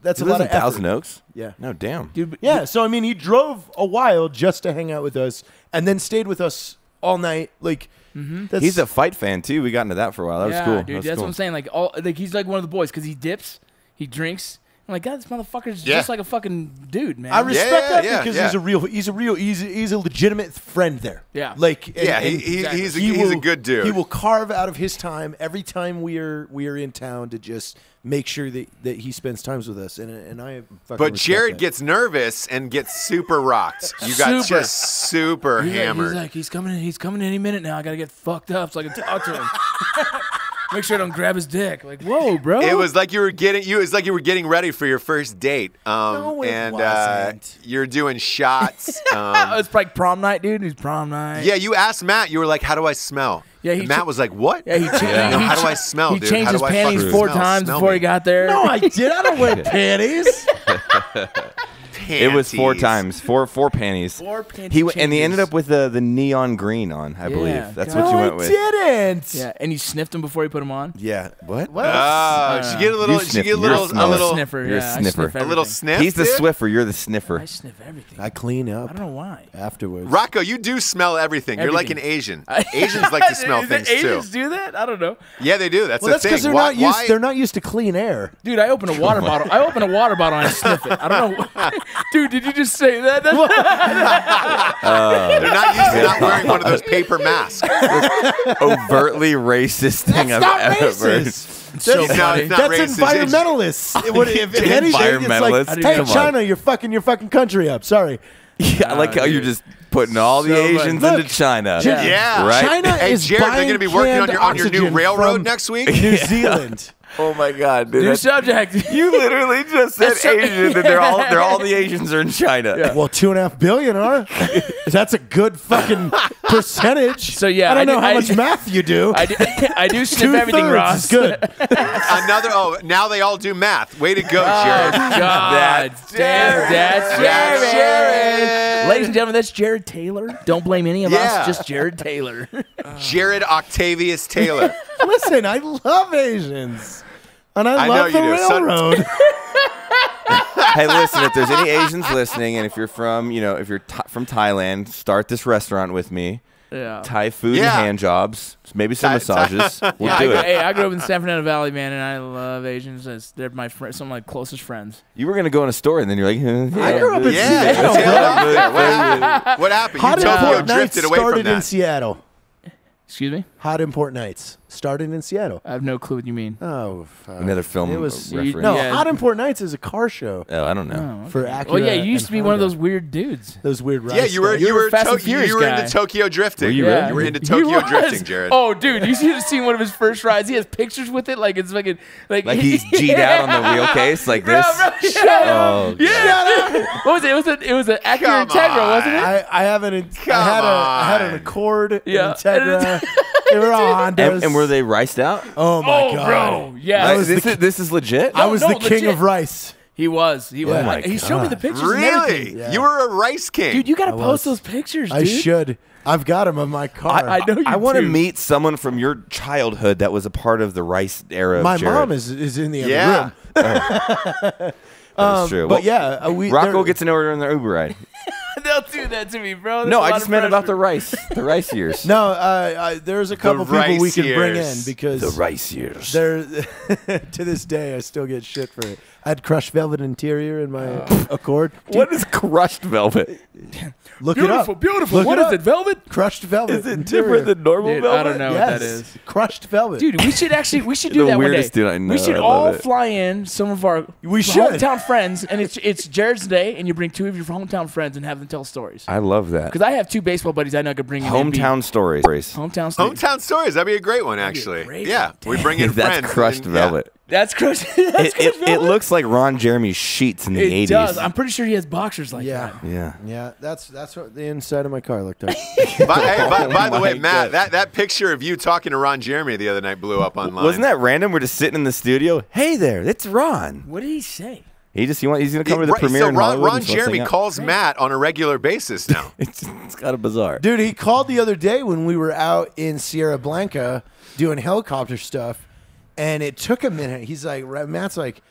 that's He a lot lives of in Thousand effort. Oaks. Yeah. No, damn. Dude, but Yeah. So I mean, he drove a while just to hang out with us, and then stayed with us all night. Like, that's, He's a fight fan too. We got into that for a while. That was cool. dude, That was that's cool. what I'm saying. Like he's like one of the boys because he dips, he drinks. I'm like, God, this motherfucker's Yeah. just like a fucking dude, man. I respect that yeah, because yeah. he's a legitimate friend there. Yeah. Like, Yeah, and he's he a will- good dude. He will carve out of his time every time we are in town to just make sure that he spends times with us, and I fucking But respect Jared that. gets nervous and gets super rocked. You got Super. just super hammered. He's like, he's coming any minute now. I gotta get fucked up so I can talk to him. Make sure I don't grab his dick. Like, whoa, bro. It was like you were getting ready for your first date. No, it and wasn't. you're doing shots. It's like prom night, dude. It's prom night. Yeah, you asked Matt. You were like, "How do I smell?" Yeah, and Matt was like, "What?" Yeah, he changed. How do I smell, He dude? changed How his do I panties fucking 4 smell? times Smell before me. he got there. No, I did. I don't wear panties. It was 4 Panties. times, four panties. 4 panties. And he ended up with the neon green on, I believe. That's what you No, went I with. didn't. Yeah, and you sniffed him before you put him on. Yeah. What? She get a little. She get a little. You're a A little. sniffer. You're a Yeah, I sniffer. sniff A little everything. sniff. He's the dude? Swiffer. You're the sniffer. I sniff everything. I clean up. I don't know why. afterwards. Rocco, you do smell everything. You're like an Asian. Asians like to smell things Asians too. do that? I don't know. Yeah, they do. That's Well, the that's because thing. they're not used to clean air. Dude, I open a water bottle. I open a water bottle and I sniff it. I don't know. Dude, did you just say that? They're not used to not wearing one of those paper masks. Overtly racist thing I've not ever heard. racist. so It's not funny. racist. That's environmentalists. If anything, it's Environmentalists? like, Come hey, on. China, you're fucking your fucking country up. Sorry. Yeah, I like how you're just putting all the So Asians much. into China. Yeah. Yeah. Right? China Hey, is Jared, they're buying going to be working on canned your new oxygen railroad from next week? New Zealand. Oh my God, dude. New That's- subject. You literally just said Asian, and they're all the Asians are in China. Well, 2.5 billion are. That's a good fucking percentage. So yeah, I don't know how much math you do. I do sniff everything, Ross. Is good. Now they all do math. Way to go, Oh, Jared. God. That's Jared. Ladies and gentlemen, that's Jared Taylor. Don't blame any of us, just Jared Taylor. Jared Octavius Taylor. Listen, I love Asians. And I love the railroad. Hey, listen, if there's any Asians listening, and if you're from, from Thailand, start this restaurant with me. Yeah. Thai food and hand jobs, maybe some massages. We'll do it. Hey, I grew up in the San Fernando Valley, man, and I love Asians. They're some of my closest friends. You were going to go in a store, and then you're like, I grew up in Seattle. What happened? Hot You Import drifted Nights away from started that. in Seattle. Excuse me? Hot Import Nights started in Seattle. I have no clue what you mean. Oh, another film reference. No, Hot Import Nights is a car show. Oh, I don't know. Oh, okay. For Acura. Well, yeah, you used to be Honda. one of those weird dudes. Those weird rides. Yeah, you were Fast and Furious you were into guy. Tokyo drifting. Were you really? You were into Tokyo drifting, Jared. Oh, dude, you should have seen one of his first rides. He has pictures with it, like it's fucking like he's G'd out on the wheel case, like this. Bro, shut up. Yeah. What was it? It was an Acura Integra, wasn't it? I had an Accord, an Integra. They were all Hondas. And were they riced out? Oh my god, bro, yeah. This is legit. I was the king legit. of rice. He was. Oh my He showed me the pictures. And Really? everything. Yeah. You were a rice king. Dude, you got to I post was. those pictures, dude. I should. I've got them in my car. I know you I want to do. meet someone from your childhood that was a part of the rice era. My of Jared. mom is in the other room. That's true. But yeah, Rocco gets an order on their Uber ride. Don't do that to me, bro. No, I just meant about the rice years. No, there's a couple people we can bring in because The rice years. there. To this day, I still get shit for it. I had crushed velvet interior in my Accord. What is crushed velvet? Look it up. Beautiful. Look What it is up. it, velvet? Crushed velvet. Is it interior. different than normal Dude, velvet? I don't know Yes. what that is. Crushed velvet. Dude, we should do The that one day. weirdest dude I know. We should I all love it. fly in some of our should. hometown friends, and it's Jared's day, and you bring two of your hometown friends and have them tell stories. I love that. Because I have two baseball buddies I know could bring in. Hometown stories. Hometown stories. Hometown stories. That'd be a great one, actually. great Yeah, one. we bring in That's friends. crushed and- velvet. That's crushed. It looks like Ron Jeremy's sheets in the 80s. It does. I'm pretty sure he has boxers like Yeah. that. Yeah. Yeah, that's what the inside of my car looked like. By the way, my Matt, God. that picture of you talking to Ron Jeremy the other night blew up online. Wasn't that random? We're just sitting in the studio. Hey there, it's Ron. What did he say? He's going to come to the premiere So in Hollywood. Ron and sort Jeremy thing out. calls Matt on a regular basis now. It's kind of bizarre. Dude, he called the other day when we were out in Sierra Blanca doing helicopter stuff, and it took a minute. He's like, Matt's like,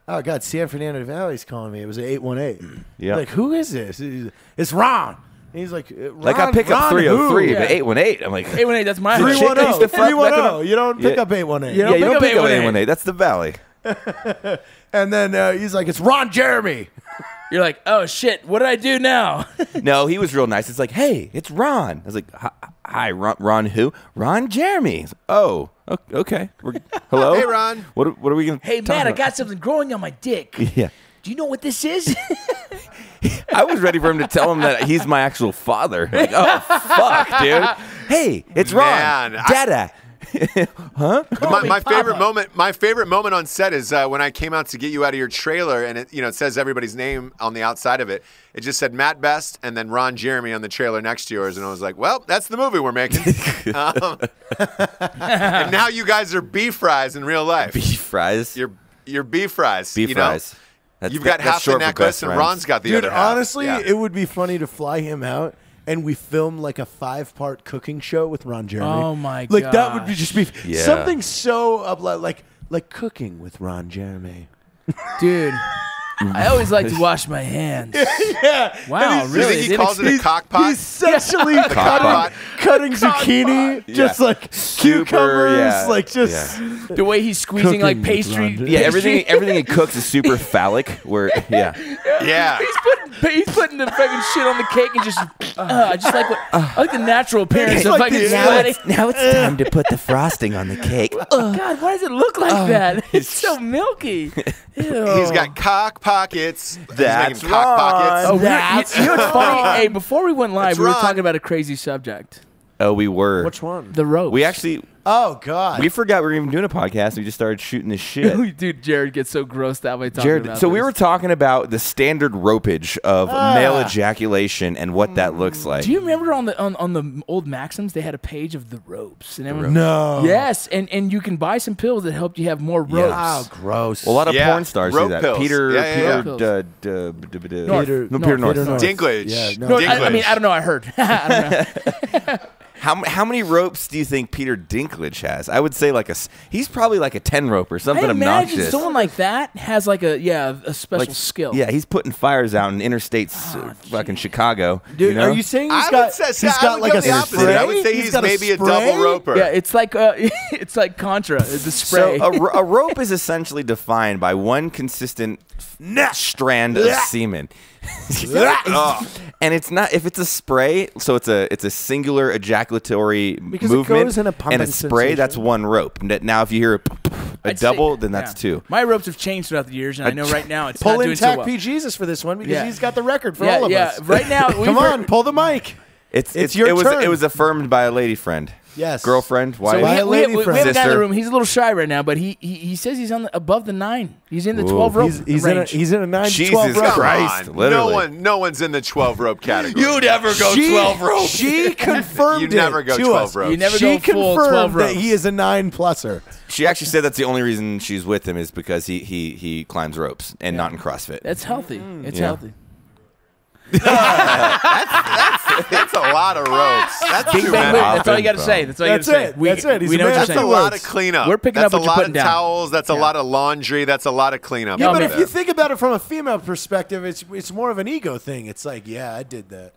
oh, God, San Fernando Valley's calling me. It was an 818. Yeah. Like, who is this? It's Ron. And he's like, Ron, Like I pick up Ron 303, who? but 818. I'm like, 818, that's my Three house. one- 310. front back 310. You don't pick Yeah. up 818. You yeah, you don't pick up 818. 818. That's the Valley. And then he's like, it's Ron Jeremy. You're like, oh shit, what did I do now? No, he was real nice. It's like, hey, it's Ron. I was like, hi, Ron who? Ron Jeremy. Oh, okay. Hello? Hey, Ron. What are we going to Hey man, I got something growing on my dick. Yeah. Do you know what this is? I was ready for him to tell him that he's my actual father. Like, oh, fuck, dude. Hey, it's Ron. Man, Dada. Huh? My favorite moment on set is when I came out to get you out of your trailer, and it says everybody's name on the outside of it. It just said Matt Best and then Ron Jeremy on the trailer next to yours, and I was like, well, that's the movie we're making. And now you guys are beef fries in real life. Beef fries. You're beef fries. Beef fries. You've got half the necklace, and Ron's got the Dude, other half. honestly, Yeah. it would be funny to fly him out and we film like a 5-part cooking show with Ron Jeremy. Oh, my Like that would be gosh. just be Yeah. something so like cooking with Ron Jeremy. Dude, I always like to wash my hands. Yeah. Wow, Do you really? think he calls it a cock pot? He's essentially pot. cutting zucchini, just like Super, cucumbers, yeah. like just. The way he's squeezing like Cooking with pastry. Ron. Yeah, everything he cooks is super phallic. Where, yeah. Yeah. He's putting the fucking shit on the cake and just. I just like I like the natural appearance It's of like fucking the- sweating. Now it's time to put the frosting on the cake. God, why does it look like that? It's so milky. Ew. He's got cock pockets. That's He's making cock pockets. Oh, you know what's funny? Hey, before we went live, That's we were Ron. talking about a crazy subject. Oh, we were. Which one? The ropes. We actually. Oh God. We forgot we were even doing a podcast. We just started shooting this shit. Dude, Jared gets so grossed out by talking about so this. we were talking about the standard ropage of male ejaculation and what that looks like. Do you remember on the old Maxims they had a page of the ropes? And No. Yes, and you can buy some pills that help you have more ropes. Oh, gross. Well, a lot of porn stars do that. Pills. Peter Dinklage. Yeah, no. Dinklage. I mean, I don't know. I heard. I don't know. How many ropes do you think Peter Dinklage has? I would say he's probably like a 10 rope or something I imagine obnoxious. someone like that has like a special skill. Yeah, he's putting fires out in interstates, fucking Chicago. Dude, you know? are you saying I would a say spray? I would say he's maybe a double roper. Yeah, it's like it's like Contra. It's a spray. So a rope is essentially defined by one consistent strand of semen. And it's not if it's a spray, so it's a singular ejaculatory Because movement, it goes in a pumping and a spray, sensation. that's one rope. Now, if you hear a double, then that's two. My ropes have changed throughout the years, and I know right now it's Pull not in doing Tack so well. P. Jesus for this one because Yeah. he's got the record for all of us. Right now, Come on, pull the mic. It's your it was turn. It was affirmed by a lady friend. Yes. Girlfriend, wife. So By a lady we friend. have a guy in the Sister. room. He's a little shy right now, but he says he's above the 9. He's in the 12 rope He's range. in a 9 to Jesus 12 rope. Christ. Come on. literally. No one's in the 12 rope category. You never go 12 rope. She confirmed You never go to 12 us. ropes. You never She go full 12 confirmed that ropes. he is a 9-pluser. She actually said that's the only reason she's with him is because he climbs ropes and not in CrossFit. That's healthy. It's Yeah. healthy. That's a lot of ropes. That's Big too bang many. boom. That's all you got to say. That's all you got to That's say. it. That's it. He's we a know what man you're of That's a saying. lot of cleanup. We're picking that's up what a you're lot putting of down. towels. That's a lot of laundry. That's a lot of cleanup. Yeah, No, but man. if you think about it from a female perspective, it's more of an ego thing. It's like, yeah, I did that.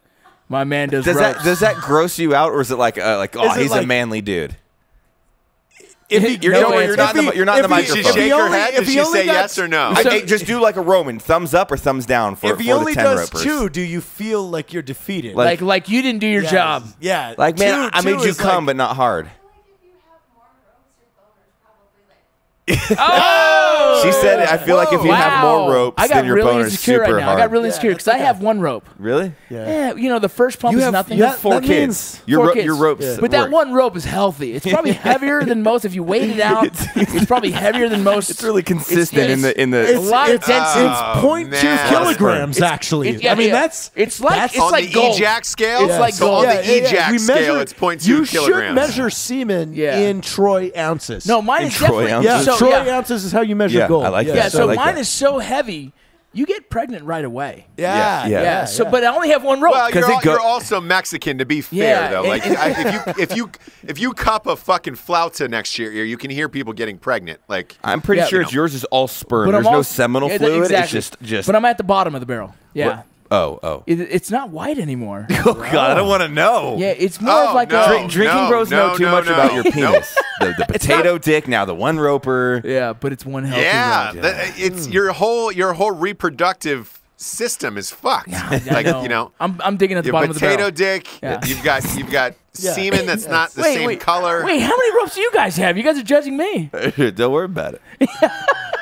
My man does Does ropes. that gross you out, or is it like Is he's it a like- manly dude? You're not in the microphone. Did she shake her only- head? if Did he she only say got- yes or no? Hey, just do like a Roman, thumbs up or thumbs down for If he the only 10 does ropers. 2, do you feel like you're defeated? like you didn't do your job. Yeah. Like, man, I made you is come, like- but not hard. Oh! She said, I feel like if you have more ropes, I got then your really boner's insecure super right now. hard. I got really insecure because I have one rope. Really? Yeah, the first pump is nothing. You have 4 that kids. means- Your 4 kids. ropes. But that work. one rope is healthy. It's probably heavier than most. If you weighed it out, it's probably heavier than most. It's really consistent It's- in the. a lot of density. It's 0.2 man. kilograms, It's- actually. yeah, I mean, yeah. that's It's like on like the gold. EJAC scale? It's like so gold. on the EJAC scale, it's 0.2 you kilograms. should measure semen Yeah. in troy ounces. No, mine In is troy definitely. ounces? Yeah, So, troy yeah. ounces is how you measure Yeah, gold. I like that. Yeah, I so like mine that. is so heavy, you get pregnant right away. Yeah, Yeah. Yeah. So, but I only have one rope. Well, it you're also Mexican, to be fair, Yeah, though. Like, and- if you cup a fucking flauta next year, you can hear people getting pregnant. Like, I'm pretty Yeah. sure yours is all sperm. But There's I'm no also- seminal Yeah, fluid. Exactly. It's just. But I'm at the bottom of the barrel. Yeah. Oh. It's not white anymore. Oh God, I don't want to know. Yeah, it's more of like no. a. Drinking bros know too much about your penis. The potato dick, now the one roper. Yeah, but it's one healthy yeah, rope. it's your whole reproductive system is fucked. I know. I'm digging at the your bottom of the barrel. potato dick. Yeah. You've got semen that's not the same wait, color. Wait, how many ropes do you guys have? You guys are judging me. Don't worry about it.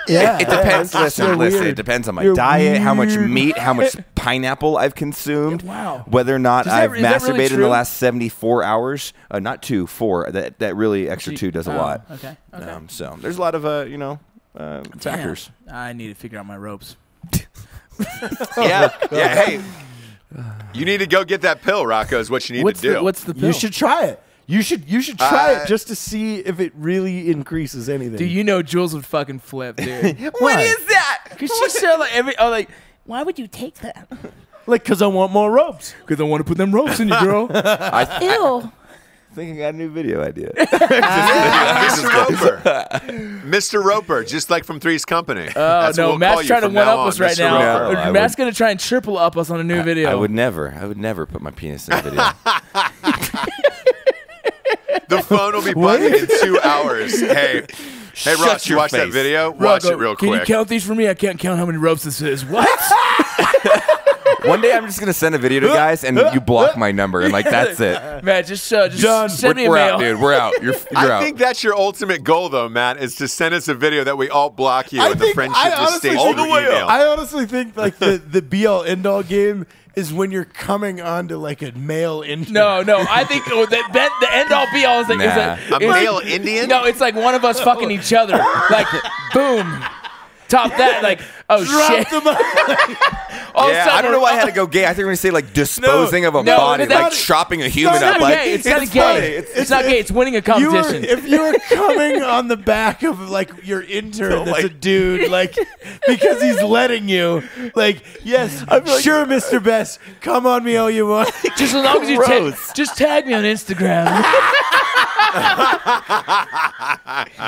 Yeah. It depends. You're Listen. It weird. depends on my You're diet, how much weird. meat, how much pineapple I've consumed. Wow. Whether or not Is that- I've is that really masturbated in the true? last 74 hours. Not 2, 4. That really extra 2 does a lot. Okay. So there's a lot of factors. Damn. I need to figure out my ropes. Yeah. Hey, you need to go get that pill, Rocco. Is what you need to do. What's the pill? You should try it. You should try it just to see if it really increases anything. Dude, you know Jules would fucking flip, dude. What is that? Because she said like why would you take that? Like, because I want more ropes. Because I want to put them ropes in you, girl. Ew. I think I got a new video idea. Mr. Roper, just like from Three's Company. Oh, That's what no, we'll Matt's call you trying to from now one-up on, us right Mr. now. Roper. I Matt's going to try and triple up us on a new video. I would never put my penis in a video. The phone will be buzzing in 2 hours. Hey, Ross, you your watch that face. video? Watch Rocco, it real Can quick. you count these for me? I can't count how many ropes this is. What? One day I'm just gonna send a video to guys, and you block my number, and like that's it. Matt, just send me a we're mail. out, dude. We're out. You're out. I think that's your ultimate goal, though, Matt, is to send us a video that we all block you, and the friendship just stays all through the way email. I honestly think like the be all end all game is when you're coming onto like a male intern. No, I think the end all be all is like a male Indian. No, it's like one of us fucking each other. Like, boom. Top that, like, oh shit. I don't know why I had to go gay. I think we're going to say, like, disposing of a body, like chopping a human up. Like, it's not gay. It's not gay. It's winning a competition. If you were coming on the back of, like, your intern that's a dude, like, because he's letting you, like, yes, sure, Mr. Best, come on me all you want. Just as long as you just tag me on Instagram.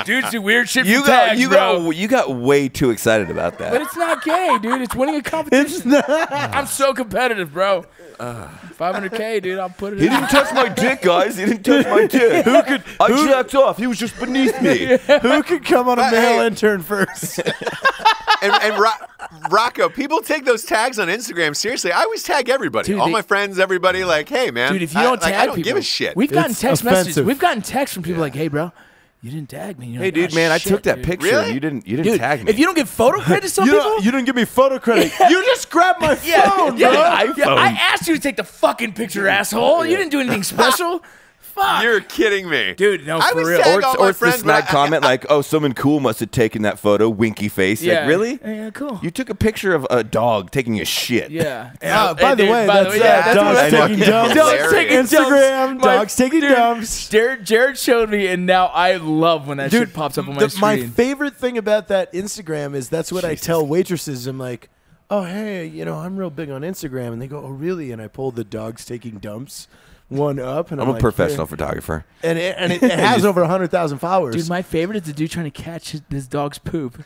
Dudes do weird shit for tags, bro. You got way too excited about that. But it's not gay, dude. It's winning a competition. It's not. I'm so competitive, bro. $500K, dude. I'll put it He didn't touch my dick, guys. He didn't touch my dick. I jacked off. He was just beneath me. Who could come on a male intern first? and Rocco, people take those tags on Instagram seriously. I always tag everybody, dude, all my friends, everybody. Like, hey, man, dude, if you don't tag I don't people, give a shit. We've gotten text offensive. messages. We've gotten texts from people like, hey, bro, you didn't tag me. Hey, dude, man, I took that picture. Really? You didn't Dude, tag me. if you don't give photo credit to some people, You didn't give me photo credit. You just grabbed my phone, bro. I asked you to take the fucking picture, asshole. You didn't do anything special. Fuck. You're kidding me, dude. No, I for was real. tag all Or my it's friends, this mad but comment like, oh, someone cool must have taken that photo, winky face. Yeah. Like, really? Yeah, cool. You took a picture of a dog taking a shit. Yeah. By the way, that's what dogs taking dumps. Dogs taking Instagram, dumps. dogs taking dumps. Jared showed me, and now I love when that shit pops up on my screen. My favorite thing about that Instagram is that's what I tell waitresses. I'm like, oh, hey, I'm real big on Instagram. And they go, oh, really? And I pull the dogs taking dumps one up. And I'm a professional photographer. And it has over 100,000 followers. Dude, my favorite is the dude trying to catch his dog's poop.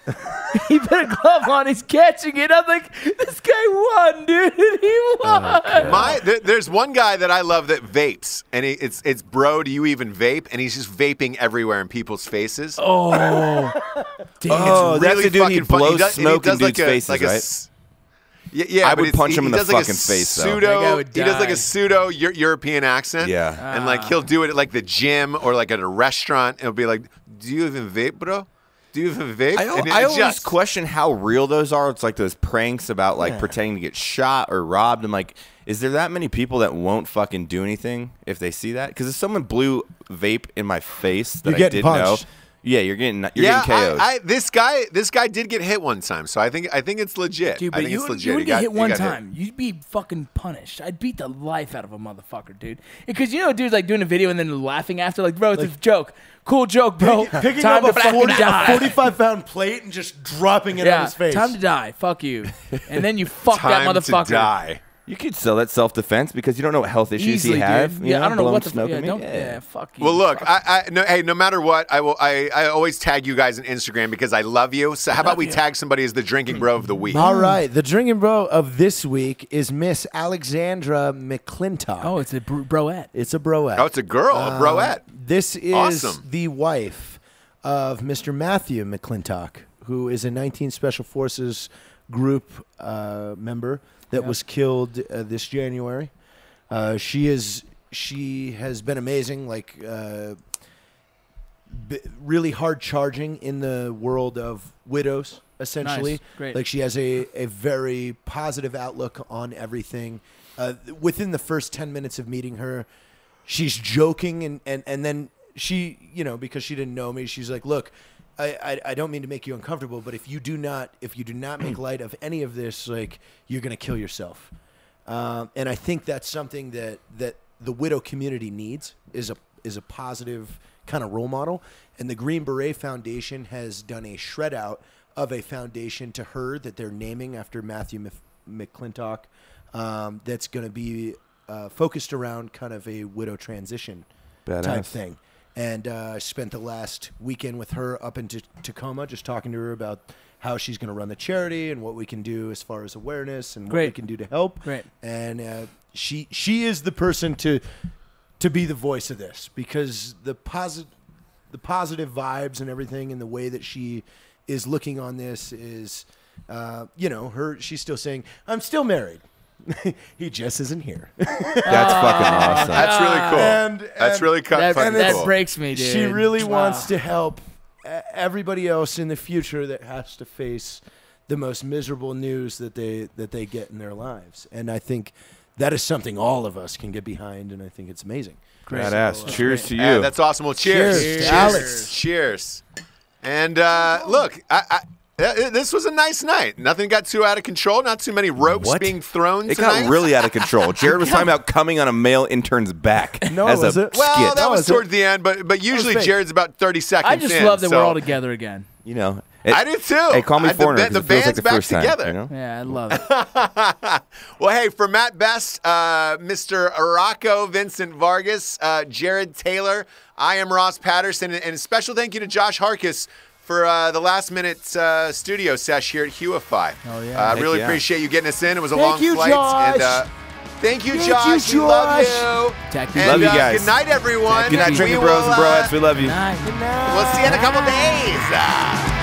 He put a glove on, he's catching it. I'm like, this guy won, dude. He won. There's one guy that I love that vapes, and it's bro, do you even vape? And he's just vaping everywhere in people's faces. Oh, damn. Oh, that's really the dude he blows smoke in dudes' faces, like right? Yeah, I would punch him in the fucking face, though. He does like a pseudo European accent. Yeah. And like he'll do it at like the gym or like at a restaurant. It'll be like, do you even vape, bro? Do you even vape? I always question how real those are. It's like those pranks about like pretending to get shot or robbed. I'm like, is there that many people that won't fucking do anything if they see that? Because if someone blew vape in my face that I didn't know. Yeah, you're getting KO'd. This guy did get hit one time, so I think it's legit. Dude, but I think it's legit. You would get hit one time. You'd be fucking punished. I'd beat the life out of a motherfucker, dude. Because dude's like doing a video and then laughing after, like, bro, it's a joke. Cool joke, bro. Picking time up to a fucking die. 45-pound plate and just dropping it on his face. Time to die. Fuck you. And then you fuck that motherfucker. Time to die. You could sell that self-defense because you don't know what health issues Easily, he have. Dude. Yeah, I don't know what the fuck. fuck you. Well, look, no matter what, I always tag you guys on Instagram because I love you. So how about we tag somebody as the drinking bro of the week? All right, the drinking bro of this week is Miss Alexandra McClintock. Oh, it's a broette. It's a broette. Oh, it's a girl, a broette. This is awesome. The wife of Mr. Matthew McClintock, who is a 19 Special Forces group member that was killed this January. She has been amazing, like really hard charging in the world of widows, essentially. Nice. Great. Like she has a very positive outlook on everything. Within the first 10 minutes of meeting her, she's joking and then she, because she didn't know me, she's like, look, I don't mean to make you uncomfortable, but if you do not make light of any of this, like, you're going to kill yourself. And I think that's something that the widow community needs is a positive kind of role model. And the Green Beret Foundation has done a shred out of a foundation to her that they're naming after Matthew McClintock. That's going to be focused around kind of a widow transition type thing. And I spent the last weekend with her up in Tacoma, just talking to her about how she's going to run the charity and what we can do as far as awareness and what we can do to help. Great. And she is the person to be the voice of this, because the positive vibes and everything and the way that she is looking on this is, she's still saying, I'm still married. He just isn't here. That's fucking awesome. That's really cool. That's really fucking cool. That breaks me, dude. She really wants to help everybody else in the future that has to face the most miserable news that they get in their lives. And I think that is something all of us can get behind, and I think it's amazing. Badass. Cheers to you. Yeah, that's awesome. Well, cheers. Cheers, Alex. Cheers. And look, this was a nice night. Nothing got too out of control. Not too many ropes being thrown It tonight. got really out of control. Jared was talking about coming on a male intern's back No, as was a it? Well, skit. that was toward the end, but usually fake. Jared's about 30 seconds I just in, love that so we're all together again. You know. I do too. Hey, call me foreigner. The 'cause it feels like band's the back first time, together. you know? Yeah, I love it. Well, hey, for Matt Best, Mr. Rocco, Vincent Vargas, Jared Taylor, I am Ross Patterson, and a special thank you to Josh Harkis for the last-minute studio sesh here at Huify. Oh, yeah. Really appreciate you getting us in. It was a long flight. Josh. And, thank you, Josh. We love you. Technically. Love you guys. Good night, everyone. Good night, And drinking we bros will, and broettes. We love you. Night. We'll see you in a couple days.